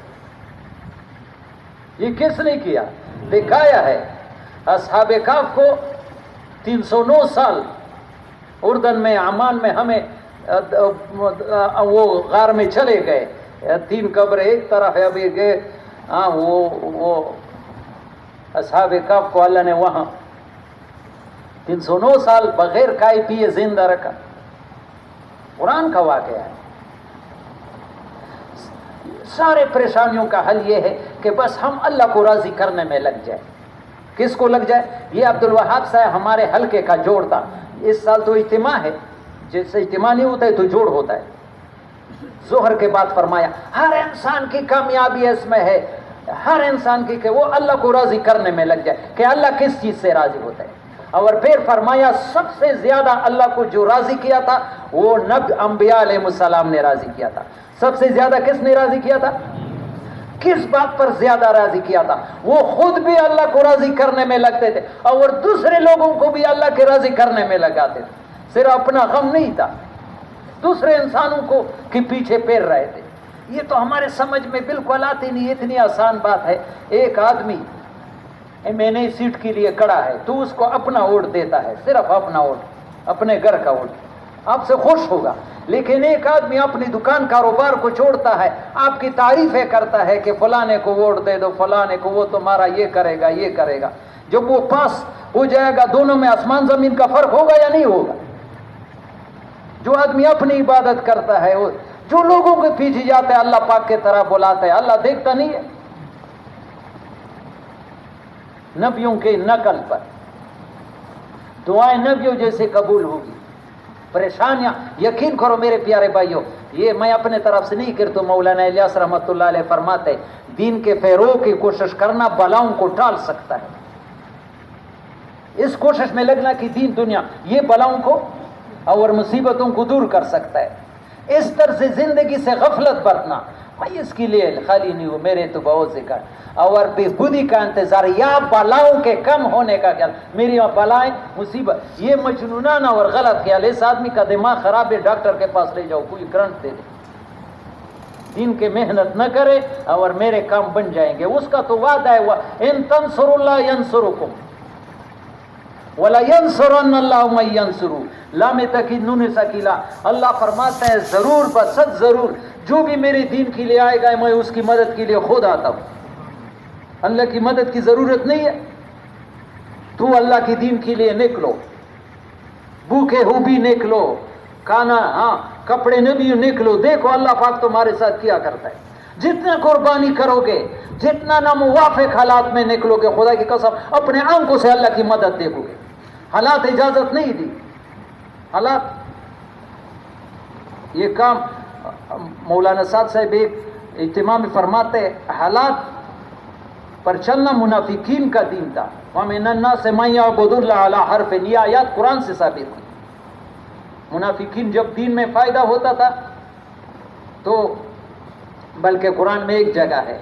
یہ کس نے کیا؟ دکھایا ہے. اصحاب کہف کو 309 سال اردن میں عمان میں ہمیں وہ غار میں چلے گئے، 3 قبریں ایک طرف ہے، ابھی گئے وہ اصحاب کہف کو اللہ نے وہاں 309 سال بغیر کھائے پیے زندہ رکھا. قرآن کا واقعہ ہے. سارے پریشانیوں کا حل یہ ہے کہ بس ہم اللہ کو راضی کرنے میں لگ جائیں. کس کو لگ جائے؟ یہ عبد الوہاب صاحب ہمارے حلقے کا جوڑ تھا. اس سال تو اجتماع ہے، جیسے اجتماع نہیں ہوتا ہے تو جوڑ ہوتا ہے. ظہر کے بعد فرمایا ہر انسان کی کامیابی اس میں ہے، ہر انسان کی کہ وہ اللہ کو راضی کرنے میں لگ جائے کہ اللہ کس چیز سے راضی ہوتا ہے. اور پھر فرمایا سب سے زیادہ اللہ کو جو راضی کیا تھا وہ نبی انبیاء علیہ السلام نے راضی کیا تھا. سب سے زیادہ کس نے راضی کیا تھا؟ کس بات پر زیادہ راضی کیا تھا؟ وہ خود بھی اللہ کو راضی کرنے میں لگتے تھے اور دوسرے لوگوں کو بھی اللہ کے راضی کرنے میں لگاتے تھے. صرف اپنا غم نہیں تھا، دوسرے انسانوں کو کے پیچھے پھیر رہے تھے. یہ تو ہمارے سمجھ میں بالکل آتی نہیں. اتنی آسان بات ہے. ایک آدمی میں نے سیٹ کے لیے کھڑا ہے تو اس کو اپنا ووٹ دیتا ہے، صرف اپنا ووٹ، اپنے گھر کا ووٹ، آپ سے خوش ہوگا. لیکن ایک آدمی اپنی دکان کاروبار کو چھوڑتا ہے، آپ کی تعریفیں کرتا ہے کہ فلانے کو ووٹ دے دو، فلانے کو، وہ تمہارا یہ کرے گا یہ کرے گا. جب وہ پاس ہو جائے گا دونوں میں آسمان زمین کا فرق ہوگا یا نہیں ہوگا؟ جو آدمی اپنی عبادت کرتا ہے، جو لوگوں کے پیچھے جاتا ہے اللہ پاک کی طرح بلاتا ہے، اللہ دیکھتا نہیں ہے. نبیوں کے نقل پر دعائیں نبیوں جیسے قبول ہوگی. پریشانیاں یقین کرو میرے پیارے بھائیوں، یہ میں اپنے طرف سے نہیں کرتا. مولانا الیاس رحمۃ اللہ علیہ فرماتے دین کے فروغ کی کوشش کرنا بلاؤں کو ٹال سکتا ہے. اس کوشش میں لگنا کہ دین دنیا یہ بلاؤں کو اور مصیبتوں کو دور کر سکتا ہے. اس طرح سے زندگی سے غفلت برتنا، میں اس کے لیے خالی نہیں ہوں، میرے تو بہت ذکر اور بےخودی کا انتظار یا بلاؤں کے کم ہونے کا خیال. میری بلائیں مصیبت یہ مجنونانہ اور غلط خیال. اس آدمی کا دماغ خراب ہے، ڈاکٹر کے پاس لے جاؤ، کوئی کرنٹ دے دے. دین کے محنت نہ کرے اور میرے کام بن جائیں گے. اس کا تو وعدہ ہے ان تنصروا اللہ ینصرکم ولا ینصرن اللہ من ینصرہ. لام تاکید نون ثقیلہ. اللہ فرماتا ہے ضرور بسد ضرور جو بھی میرے دین کے لیے آئے گا میں اس کی مدد کے لیے خود آتا ہوں. اللہ کی مدد کی ضرورت نہیں ہے. تو اللہ کے دین کے لیے نکلو، بھوکے ہو بھی نکلو، کھانا کپڑے نہ بھی نکلو. دیکھو اللہ پاک تمہارے ساتھ کیا کرتا ہے. جتنا قربانی کرو گے، جتنا ناموافق حالات میں نکلو گے، خدا کی قسم اپنے آنکھوں سے اللہ کی مدد دیکھو گے۔ حالات اجازت نہیں دی، حالات یہ کام مولانا سعد صاحب ایک اجتماع میں فرماتے ہیں، حالات پر چلنا منافقین کا دین تھا۔ وَمِنَ النَّاسِ مَن يَعْبُدُ اللَّهَ عَلَىٰ حَرْفٍ، یہ آیات قرآن سے ثابت ہے۔ منافقین جب دین میں فائدہ ہوتا تھا تو بلکہ قرآن میں ایک جگہ ہے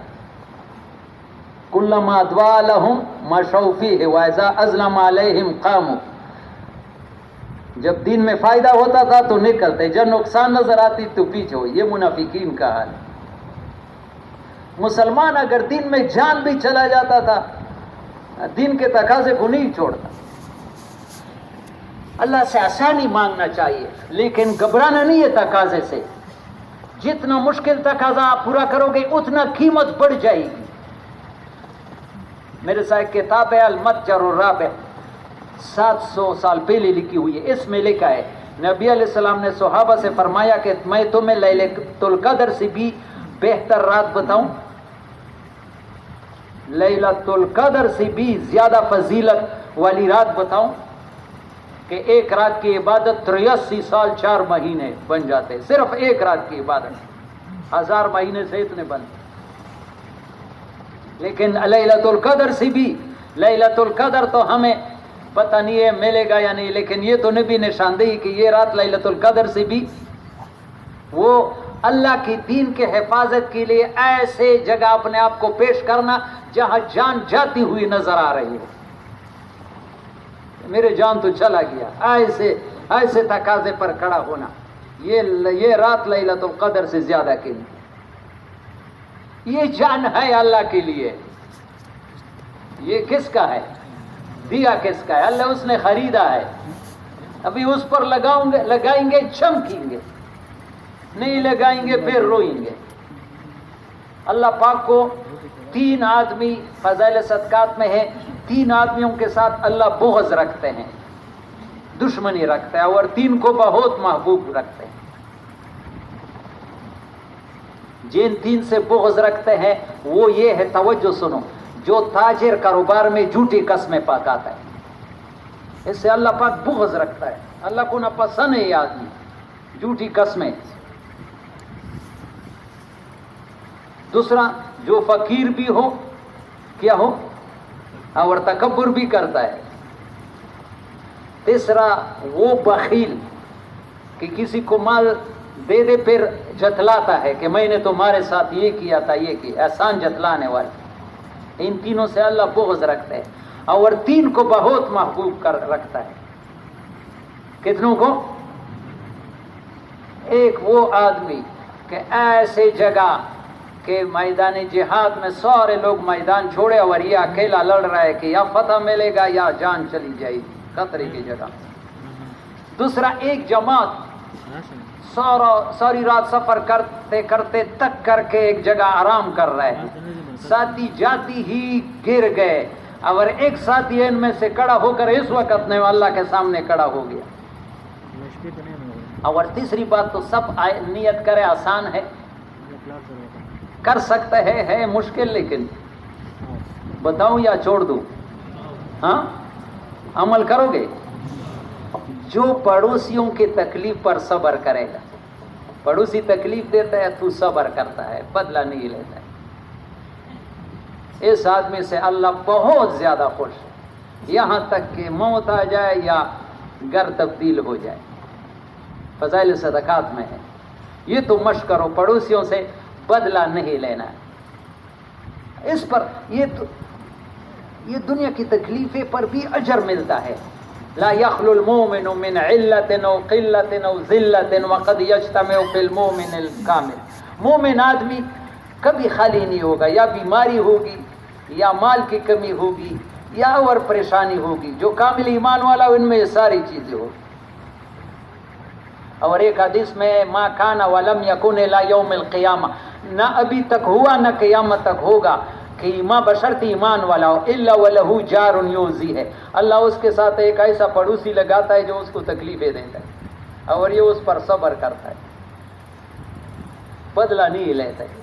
كُلَّمَا أَضْوَاءَ لَهُمْ مَشَوْا فِيهِ وَإِذَا أَظْلَمَ عَلَيْهِمْ قَامُوا، جب دین میں فائدہ ہوتا تھا تو نکلتے، جب نقصان نظر آتی تو پیچھے ہو۔ یہ منافقین کا حال ہے۔ مسلمان اگر دین میں جان بھی چلا جاتا تھا، دین کے تقاضے کو نہیں چھوڑتا۔ اللہ سے آسانی مانگنا چاہیے لیکن گھبرانا نہیں ہے تقاضے سے۔ جتنا مشکل تقاضا آپ پورا کرو گے اتنا قیمت بڑھ جائے گی۔ میرے ساتھ کتاب ہے المتجر الرابع، 700 سال پہلے لکھی ہوئی ہے۔ اس میں لکھا ہے نبی علیہ السلام نے صحابہ سے فرمایا کہ میں تمہیں لیلۃ القدر سے بھی بہتر رات بتاؤں، لیلۃ القدر سے بھی زیادہ فضیلت والی رات بتاؤں کہ ایک رات کی عبادت 83 سال 4 مہینے بن جاتے، صرف ایک رات کی عبادت 1000 مہینے سے اتنے بنتے۔ لیکن لیلۃ القدر سے بھی، لیلۃ القدر تو ہمیں پتہ نہیں ہے ملے گا یا نہیں، لیکن یہ تو نبی نے نشاندہی کہ یہ رات لیلۃ القدر سے بھی وہ اللہ کی دین کے حفاظت کے لیے ایسے جگہ اپنے آپ کو پیش کرنا جہاں جان جاتی ہوئی نظر آ رہی ہو۔ میرے جان تو چلا گیا، ایسے تقاضے پر کھڑا ہونا، یہ رات لیلۃ القدر سے زیادہ قیمتی۔ یہ جان ہے اللہ کے لیے، یہ کس کا ہے؟ دیا کس کا ہے؟ اللہ اس نے خریدا ہے۔ ابھی اس پر لگائیں گے چمکیں گے، نہیں لگائیں گے پھر روئیں گے۔ اللہ پاک کو 3 آدمی فضائل صدقات میں ہے، 3 آدمیوں کے ساتھ اللہ بغض رکھتے ہیں، دشمنی رکھتے ہیں، اور 3 کو بہت محبوب رکھتے ہیں۔ جن 3 سے بغض رکھتے ہیں وہ یہ ہے، توجہ سنو، جو تاجر کاروبار میں جھوٹی قسمیں پکاتا ہے، اس سے اللہ پاک بغض رکھتا ہے، اللہ کو نہ پسند ہے یہ آدمی، جھوٹی قسمیں۔ دوسرا، جو فقیر بھی ہو، کیا ہو، اور تکبر بھی کرتا ہے۔ تیسرا، وہ بخیل کہ کسی کو مال دے دے پھر جتلاتا ہے کہ میں نے تمہارے ساتھ یہ کیا تھا، یہ کیا، احسان جتلانے والے۔ ان تینوں سے اللہ بغض رکھتا ہے، اور 3 کو بہت محبوب کر رکھتا ہے۔ کتنوں کو؟ ایک وہ آدمی کہ ایسے جگہ کہ میدان جہاد میں سارے لوگ میدان چھوڑے اور یہ اکیلا لڑ رہا ہے کہ یا فتح ملے گا یا جان چلی جائے گی، خطرے کی جگہ۔ دوسرا، ایک جماعت ساری رات سفر کرتے کرتے تک کر کے ایک جگہ آرام کر رہے ہیں، ساتھی جاتی ہی گر گئے، اور ایک ساتھی ان میں سے کھڑا ہو کر اس وقت میں اللہ کے سامنے کھڑا ہو گیا۔ اور تیسری بات تو سب نیت کرے، آسان ہے، کر سکتا ہے مشکل، لیکن بتاؤں یا چھوڑ دوں؟ ہاں، عمل کرو گے؟ جو پڑوسیوں کی تکلیف پر صبر کرے گا، پڑوسی تکلیف دیتا ہے تو صبر کرتا ہے، بدلہ نہیں لیتا ہے، اس آدمی سے اللہ بہت زیادہ خوش ہے، یہاں تک کہ موت آ جائے یا گھر تبدیل ہو جائے۔ فضائل صدقات میں ہے یہ، تو مشق کرو، پڑوسیوں سے بدلہ نہیں لینا ہے۔ اس پر یہ دنیا کی تکلیفیں پر بھی اجر ملتا ہے۔ لا يخلو المؤمن من علة او قلة او ذلة وقد يجتمع في المؤمن الكامل۔ مومن آدمی کبھی خالی نہیں ہوگا، یا بیماری ہوگی یا مال کی کمی ہوگی یا اور پریشانی ہوگی۔ جو کامل ایمان والا ان میں یہ ساری چیزیں ہوگی۔ اور ایک حدیث میں ما کان ولم یکن الی یوم القیامہ، نہ ابھی تک ہوا نہ قیامت تک ہوگا کہ ماں بشرط ایمان والا ہو، الا ولہ جار یؤذی ہے، اللہ اس کے ساتھ ایک ایسا پڑوسی لگاتا ہے جو اس کو تکلیفیں دیتا ہے، اور یہ اس پر صبر کرتا ہے، بدلہ نہیں لیتا ہے۔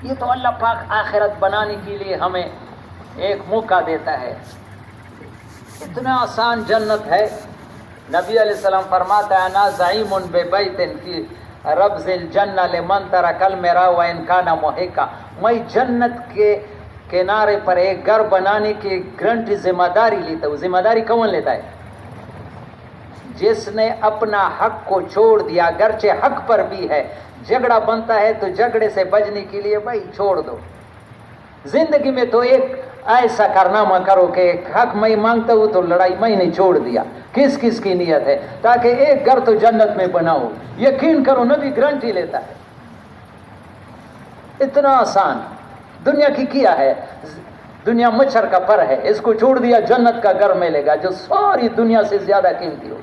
یہ تو اللہ پاک آخرت بنانے کے لیے ہمیں ایک موقع دیتا ہے. اتنا آسان جنت ہے. نبی علیہ السلام فرماتا ہے انا زعیم ببیت فی ربض الجنہ لمن ترک المرا وان کان محقا. میں جنت کے کنارے پر ایک گھر بنانے کی گرنٹی ذمہ داری لیتا ہوں. ذمہ داری کون لیتا ہے؟ جس نے اپنا حق کو چھوڑ دیا، اگرچہ حق پر بھی ہے. جھگڑا بنتا ہے تو جھگڑے سے بچنے کے لیے بھائی چھوڑ دو. زندگی میں تو ایک ایسا کارنامہ کرو کہ حق میں مانگتا ہوں تو لڑائی میں نے چھوڑ دیا. کس کس کی نیت ہے؟ تاکہ ایک گھر تو جنت میں بناؤ. یقین کرو نبی گارنٹی لیتا ہے. اتنا آسان. دنیا کی کیا ہے؟ دنیا مچھر کا پر ہے، اس کو چھوڑ دیا جنت کا گھر ملے گا جو ساری دنیا سے زیادہ قیمتی ہو.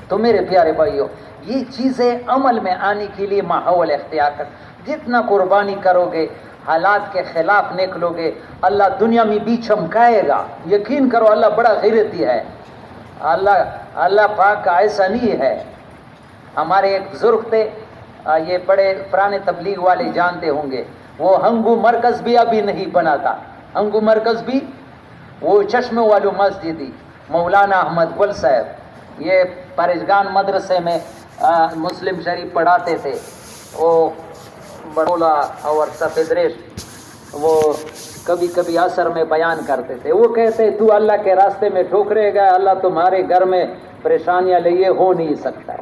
تو میرے پیارے بھائیوں، یہ چیزیں عمل میں آنے کے لیے ماحول اختیار کر. جتنا قربانی کرو گے، حالات کے خلاف نکلو گے، اللہ دنیا میں بھی چمکائے گا. یقین کرو اللہ بڑا غیرتی ہے. اللہ پاک کا ایسا نہیں ہے. ہمارے ایک بزرگ تھے، یہ بڑے پرانے تبلیغ والے جانتے ہوں گے، وہ ہنگو مرکز بھی ابھی نہیں بنا تھا. ہنگو مرکز بھی وہ چشمے والو مسجدی مولانا احمد گل صاحب، یہ پرہیزگان مدرسے میں مسلم شریف پڑھاتے تھے. وہ بڑولا اور سفید ریش وہ کبھی کبھی اثر میں بیان کرتے تھے. وہ کہتے تو اللہ کے راستے میں ٹھوکرے گا، اللہ تمہارے گھر میں پریشانیاں لیے ہو نہیں سکتا.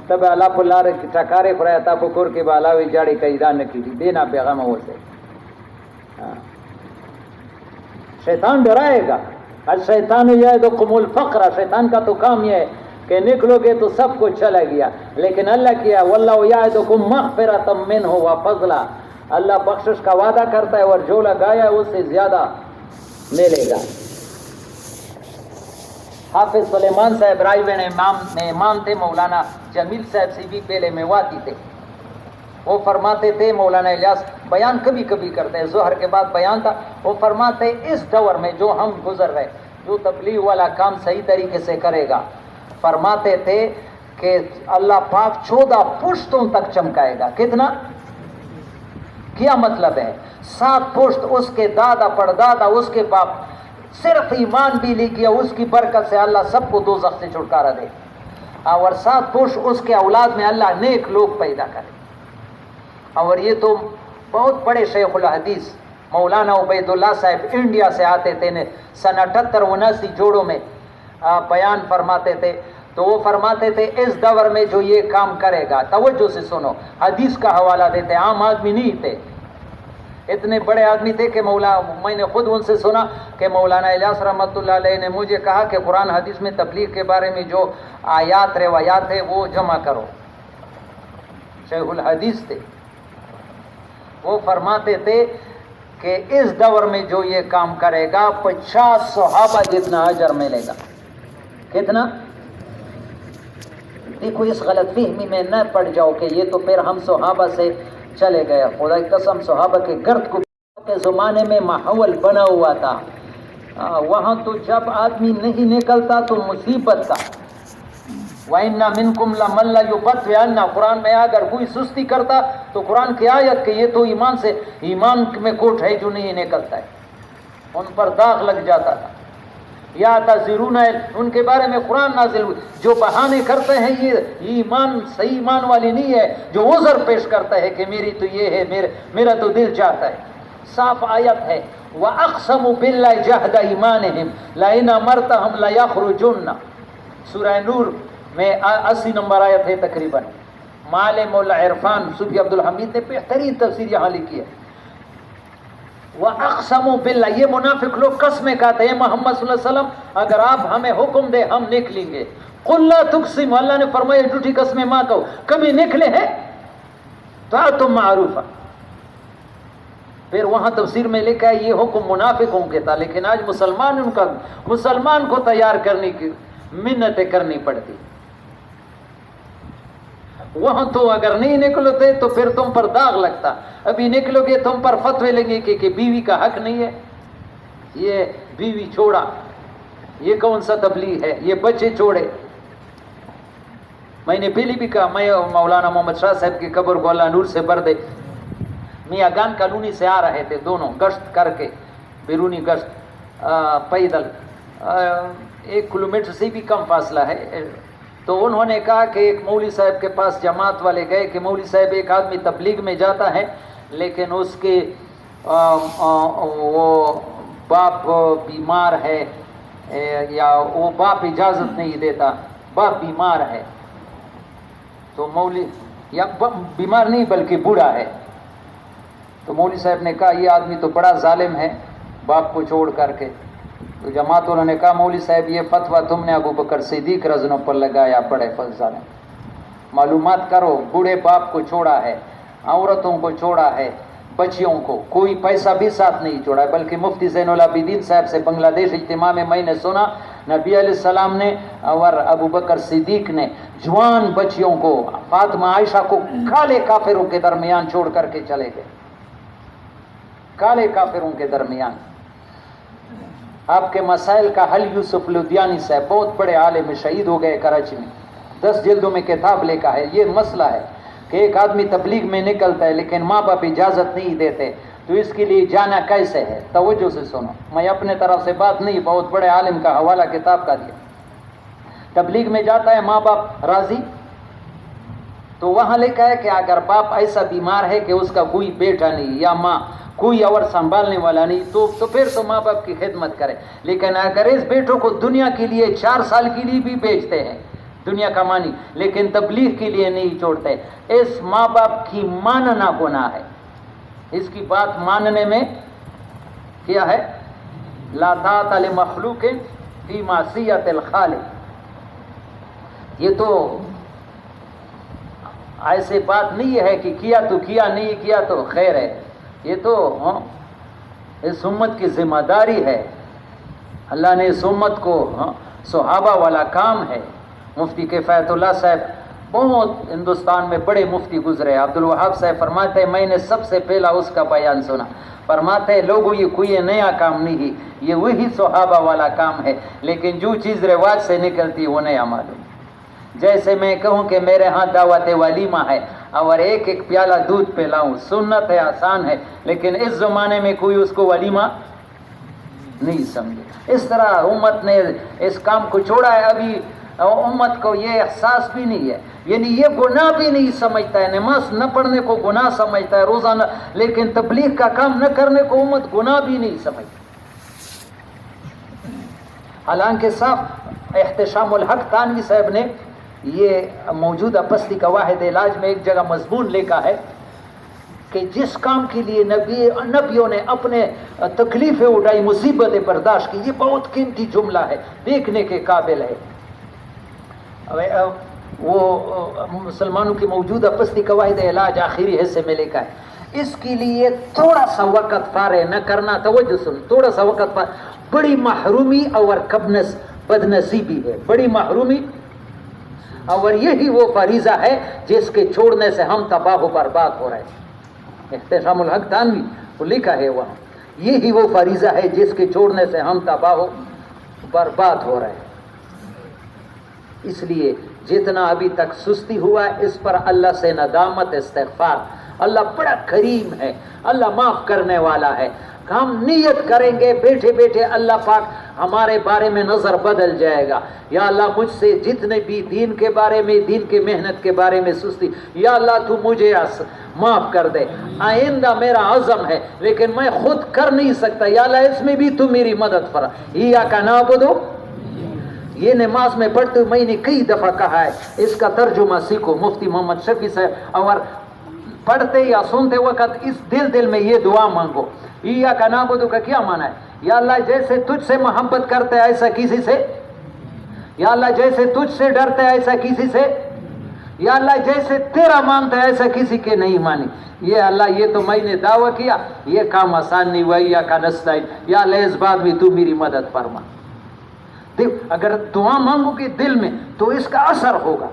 تب اللہ پلار ٹکارے پرایا تا پکور کے بالاوی جاڑی کا ایران کی دینا پیغام ہو سے. شیطان ڈرائے گا. الشیطان یعدکم الفقر، شیطان کا تو کام یہ ہے کہ نکلو گے تو سب کچھ چلا گیا. لیکن اللہ کیا واللہ یعدکم مغفرۃ منہ وفضلا، اللہ بخشش کا وعدہ کرتا ہے اور جو لگایا اس سے زیادہ ملے گا. حافظ سلیمان صاحب رائے میں امام تھے، مولانا جمیل صاحب سے بھی پہلے میواتی تھے. وہ فرماتے تھے، مولانا الیاس بیان کبھی کبھی کرتے ہیں، ظہر کے بعد بیان تھا. وہ فرماتے اس دور میں جو ہم گزر رہے، جو تبلیغ والا کام صحیح طریقے سے کرے گا، فرماتے تھے کہ اللہ پاک 14 پشتوں تک چمکائے گا. کتنا؟ کیا مطلب ہے؟ 7 پشت اس کے دادا پردادا، اس کے باپ صرف ایمان بھی لے گیا، اس کی برکت سے اللہ سب کو دوزخ سے چھٹکارا دے. اور 7 پشت اس کے اولاد میں اللہ نیک لوگ پیدا کرے. اور یہ تو بہت بڑے شیخ الحدیث مولانا عبید اللہ صاحب انڈیا سے آتے تھے، سن 78-79 جوڑوں میں بیان فرماتے تھے. تو وہ فرماتے تھے اس دور میں جو یہ کام کرے گا، توجہ سے سنو، حدیث کا حوالہ دیتے، عام آدمی نہیں تھے، اتنے بڑے آدمی تھے کہ میں نے خود ان سے سنا کہ مولانا الیاس رحمۃ اللہ علیہ نے مجھے کہا کہ قرآن حدیث میں تبلیغ کے بارے میں جو آیات روایات ہے وہ جمع کرو. شیخ الحدیث تھے. وہ فرماتے تھے کہ اس دور میں جو یہ کام کرے گا 50 صحابہ جتنا اجر ملے گا. کتنا؟ دیکھو اس غلط فہمی میں نہ پڑ جاؤ کہ یہ تو پھر ہم صحابہ سے چلے گئے. خدا کی قسم صحابہ کے گرد کو کے زمانے میں ماحول بنا ہوا تھا. وہاں تو جب آدمی نہیں نکلتا تو مصیبت تھا. وَإِنَّ مِنْكُمْ لَمَنْ لَا يُبَطِّئَنَّ، قرآن میں اگر کوئی سستی کرتا تو قرآن کی آیت کہ یہ تو ایمان میں کوٹ ہے جو نہیں نکلتا ہے، ان پر داغ لگ جاتا تھا. یا تذرون، ان کے بارے میں قرآن نازل ہوئی. جو بہانے کرتے ہیں یہ ایمان صحیح ایمان والی نہیں ہے، جو عذر پیش کرتا ہے کہ میری تو یہ ہے، میرا تو دل چاہتا ہے. صاف آیت ہے وَأَقْسَمُوا بِاللَّهِ جَهْدَ إِيمَانِهِمْ لَئِنْ أَمَرْتَهُمْ لَيَخْرُجُنَّ. سورہ نور میں 80 نمبر آیت ہے تقریباً. معالم العرفان صوفی عبدالحمید نے بہترین تفسیر یہاں لکھی ہے. وَأَقْسَمُوا بِاللَّهِ، یہ منافق لوگ قسمیں کہتے ہیں محمد صلی اللہ علیہ وسلم اگر آپ ہمیں حکم دے ہم نکلیں گے. قُلْ لَا تُقْسِمُوا، اللہ نے فرمایا جھوٹی قسمیں ماں کہو. کبھی نکلے ہیں تو تم معروفہ. پھر وہاں تفسیر میں لکھا ہے یہ حکم منافقوں کے تھا، لیکن آج مسلمان کو تیار کرنے کی منتیں کرنی پڑتی. وہاں تو اگر نہیں نکلتے تو پھر تم پر داغ لگتا. ابھی نکلو گے تم پر فتوے لگیں گے کہ بیوی کا حق نہیں ہے، یہ بیوی چھوڑا، یہ کون سا تبلیغ ہے، یہ بچے چھوڑے. میں نے پہلے بھی کہا، میں مولانا محمد شاہ صاحب کی قبر کو اللہ نور سے بھر دے، میاں گان کالونی سے آ رہے تھے دونوں گشت کر کے، بیرونی گشت پیدل، 1 کلومیٹر سے بھی کم فاصلہ ہے. تو انہوں نے کہا کہ ایک مولوی صاحب کے پاس جماعت والے گئے کہ مولوی صاحب ایک آدمی تبلیغ میں جاتا ہے لیکن اس کے وہ باپ بیمار ہے یا وہ باپ اجازت نہیں دیتا، باپ بیمار ہے. تو مولوی یا بیمار نہیں بلکہ بوڑھا ہے. تو مولوی صاحب نے کہا یہ آدمی تو بڑا ظالم ہے باپ کو چھوڑ کر کے. تو جماعت والوں نے کہا مولوی صاحب یہ فتویٰ تم نے ابو بکر صدیق رضی اللہ عنہ پر لگایا، بڑے ظالم. معلومات کرو، بوڑھے باپ کو چھوڑا ہے، عورتوں کو چھوڑا ہے، بچیوں کو، کوئی پیسہ بھی ساتھ نہیں چھوڑا ہے. بلکہ مفتی زین العابدین صاحب سے بنگلہ دیش اجتماع میں نے سنا نبی علیہ السلام نے اور ابو بکر صدیق نے جوان بچیوں کو، فاطمہ عائشہ کو کالے کافروں کے درمیان چھوڑ کر کے چلے گئے، کالے کافروں کے درمیان. آپ کے مسائل کا حل یوسف لدھیانی صاحب بہت بڑے عالم شہید ہو گئے کراچی میں، 10 جلدوں میں کتاب لکھا ہے. یہ مسئلہ ہے کہ ایک آدمی تبلیغ میں نکلتا ہے لیکن ماں باپ اجازت نہیں دیتے، تو اس کے لیے جانا کیسے ہے؟ توجہ سے سنو، میں اپنے طرف سے بات نہیں، بہت بڑے عالم کا حوالہ کتاب کا دیا. تبلیغ میں جاتا ہے، ماں باپ راضی، تو وہاں لکھا ہے کہ اگر باپ ایسا بیمار ہے کہ اس کا کوئی بیٹا نہیں یا ماں کوئی اور سنبھالنے والا نہیں تو پھر تو ماں باپ کی خدمت کرے. لیکن اگر اس بیٹوں کو دنیا کے لیے 4 سال کے لیے بھی بیچتے ہیں، دنیا کمانی، لیکن تبلیغ کے لیے نہیں چھوڑتے، اس ماں باپ کی ماننا گناہ ہے. اس کی بات ماننے میں کیا ہے؟ لا طاعۃ لمخلوق فی معصیۃ الخالق. یہ تو ایسے بات نہیں ہے کہ کیا تو کیا، نہیں کیا تو خیر ہے. یہ تو اس امت کی ذمہ داری ہے. اللہ نے اس امت کو صحابہ والا کام ہے. مفتی کفایت اللہ صاحب بہت ہندوستان میں بڑے مفتی گزرے. عبد الوہاب صاحب فرماتے ہیں میں نے سب سے پہلا اس کا بیان سنا. فرماتے ہیں لوگوں یہ کوئی نیا کام نہیں، یہ وہی صحابہ والا کام ہے، لیکن جو چیز رواج سے نکلتی وہ نیا معلوم. جیسے میں کہوں کہ میرے ہاں دعوت ولیمہ ہے اور ایک پیالہ دودھ پلاؤں، سنت ہے، آسان ہے، لیکن اس زمانے میں کوئی اس کو ولیمہ نہیں سمجھے. اس طرح امت نے اس کام کو چھوڑا ہے. ابھی امت کو یہ احساس بھی نہیں ہے، یعنی یہ گناہ بھی نہیں سمجھتا ہے. نماز نہ پڑھنے کو گناہ سمجھتا ہے روزانہ، لیکن تبلیغ کا کام نہ کرنے کو امت گناہ بھی نہیں سمجھتی. حالانکہ صاحب احتشام الحق تھانوی صاحب نے یہ موجودہ پستی کا واحد علاج میں ایک جگہ مضمون لکھا ہے کہ جس کام کے لیے نبیوں نے اپنے تکلیفیں اٹھائی، مصیبتیں برداشت کی، یہ بہت قیمتی جملہ ہے، دیکھنے کے قابل ہے. وہ مسلمانوں کی موجودہ پستی کا واحد علاج آخری حصے میں لکھا ہے. اس کے لیے تھوڑا سا وقت فارغ نہ کرنا، توجہ سن، تھوڑا سا وقت بڑی محرومی اور بدنصیبی ہے، بڑی محرومی، اور یہی وہ فریضہ ہے جس کے چھوڑنے سے ہم تباہ و برباد ہو رہے ہیں. احتشام الحق تھانوی وہ لکھا ہے وہاں، یہی وہ فریضہ ہے جس کے چھوڑنے سے ہم تباہ و برباد ہو رہے ہیں. اس لیے جتنا ابھی تک سستی ہوا ہے اس پر اللہ سے ندامت، استغفار. اللہ بڑا کریم ہے، اللہ معاف کرنے والا ہے. ہم نیت کریں گے بیٹھے بیٹھے، اللہ پاک ہمارے بارے میں نظر بدل جائے گا. یا اللہ مجھ سے جتنے بھی دین کے بارے میں، دین کے محنت کے بارے میں سستی، یا اللہ تو مجھے معاف کر دے. آئندہ میرا عزم ہے لیکن میں خود کر نہیں سکتا، یا اللہ اس میں بھی تو میری مدد فرما. ایاک نعبد، یہ نماز میں پڑھتے ہوئے میں نے کئی دفعہ کہا ہے، اس کا ترجمہ سیکھو. مفتی محمد شفیع صاحب، اور پڑھتے یا سنتے وقت اس دل میں یہ دعا مانگو. ایاک نعبد کا کیا معنی ہے؟ یا اللہ جیسے تجھ سے محبت کرتے ایسا کسی سے، یا اللہ جیسے تجھ سے ڈرتے ایسا کسی سے، یا اللہ جیسے تیرا مانتا ہے ایسا کسی کے نہیں مانی. یہ اللہ یہ تو میں نے دعویٰ کیا، یہ کام آسان نہیں ہوا. ایاک نستعین، یا اللہ اس بات بھی تو میری مدد فرما. اگر دعا مانگو گے دل میں تو اس کا اثر ہوگا،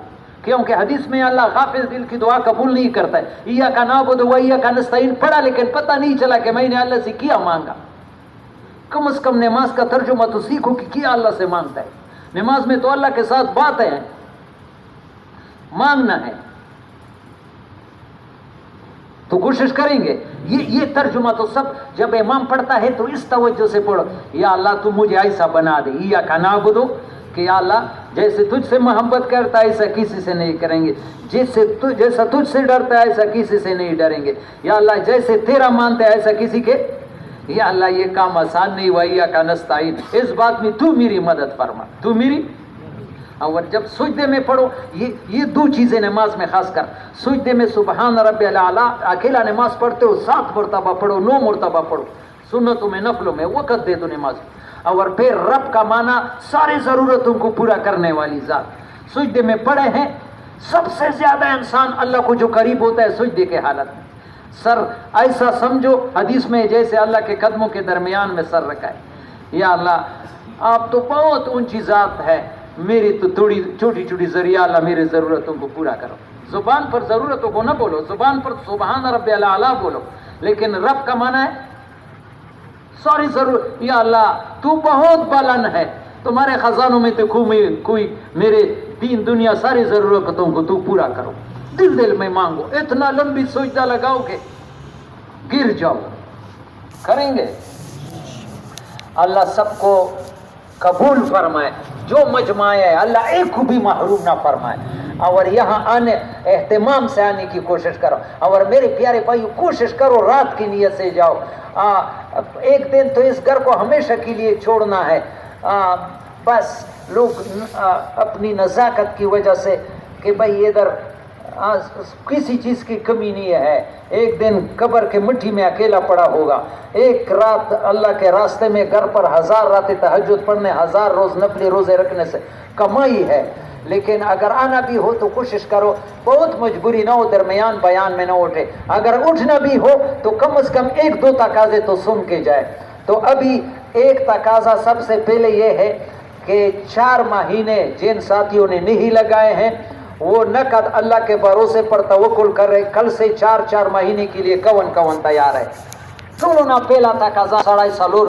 کیونکہ حدیث میں اللہ غافل دل کی دعا قبول نہیں کرتا ہے. ایاک نعبد و ایاک نستعین پڑھا لیکن پتہ نہیں چلا کہ میں نے اللہ سے کیا مانگا. کم از کم نماز کا ترجمہ تو سیکھو کہ کیا اللہ سے مانگتا ہے. نماز میں تو اللہ کے ساتھ باتیں ہیں. مانگنا ہے تو کوشش کریں گے. یہ ترجمہ تو سب جب امام پڑھتا ہے تو اس توجہ سے پڑھو, یا اللہ تو مجھے ایسا بنا دے, ایاک نعبد, کہ یا اللہ جیسے تجھ سے محبت کرتا ہے ایسا کسی سے نہیں کریں گے, جیسا تجھ سے ڈرتا ہے ایسا کسی سے نہیں ڈریں گے, یا اللہ جیسے تیرا مانتے ہیں ایسا کسی کے, یا اللہ یہ کام آسان نہیں ہوا, ایاک نستعین, اس بات میں تو میری مدد فرما, تو میری. اور جب سجدے میں پڑھو, یہ دو چیزیں نماز میں خاص کر, سجدے میں سبحان ربی الاعلیٰ, اکیلا نماز پڑھتے ہو 7 مرتبہ پڑھو, 9 مرتبہ پڑھو, سنتوں میں نفلوں میں وقت دے دو نماز. اور پھر رب کا معنی ساری ضرورتوں کو پورا کرنے والی ذات. سجدے میں پڑے ہیں, سب سے زیادہ انسان اللہ کو جو قریب ہوتا ہے سجدے کے حالت میں. سر ایسا سمجھو حدیث میں جیسے اللہ کے قدموں کے درمیان میں سر رکھا ہے. یا اللہ آپ تو بہت اونچی ذات ہے, میری تو تھوڑی چھوٹی چھوٹی ذریعہ, اللہ میری ضرورتوں کو پورا کرو. زبان پر ضرورتوں کو نہ بولو, زبان پر سبحان ربی الاعلیٰ بولو, لیکن رب کا معنی ہے ساری ضرورت. یا اللہ تو بہت بلند ہے, تمہارے خزانوں میں تو کوئی میرے دین دنیا ساری ضرورتوں کو تو پورا کرو. دل میں مانگو, اتنا لمبی سجدہ لگاؤ کہ گر جاؤ. کریں گے. اللہ سب کو قبول فرمائے. جو مجمع ہے اللہ ایک کو بھی محروم نہ فرمائے. اور یہاں آنے اہتمام سے آنے کی کوشش کرو. اور میرے پیارے بھائی کوشش کرو رات کی نیت سے جاؤ. ایک دن تو اس گھر کو ہمیشہ کے لیے چھوڑنا ہے. بس لوگ اپنی نزاکت کی وجہ سے کہ بھائی ادھر کسی چیز کی کمی نہیں ہے, ایک دن قبر کے مٹھی میں اکیلا پڑا ہوگا, ایک رات اللہ کے راستے میں گھر پر 1000 راتیں تہجد پڑھنے, 1000 روز نفلی روزے رکھنے سے کمائی ہے. لیکن اگر آنا بھی ہو تو کوشش کرو, بہت مجبوری نہ ہو, درمیان بیان میں نہ اٹھے. اگر اٹھنا بھی ہو تو کم از کم 1-2 تقاضے تو سن کے جائے. تو ابھی ایک تقاضا سب سے پہلے یہ ہے کہ 4 مہینے جن ساتھیوں نے نہیں لگائے ہیں وہ نقد اللہ کے بھروسے پر توکل کر رہے, کل سے 4 مہینے کے لیے کون تیار ہے. چلو نا پہلا تقاضا 2.5 سال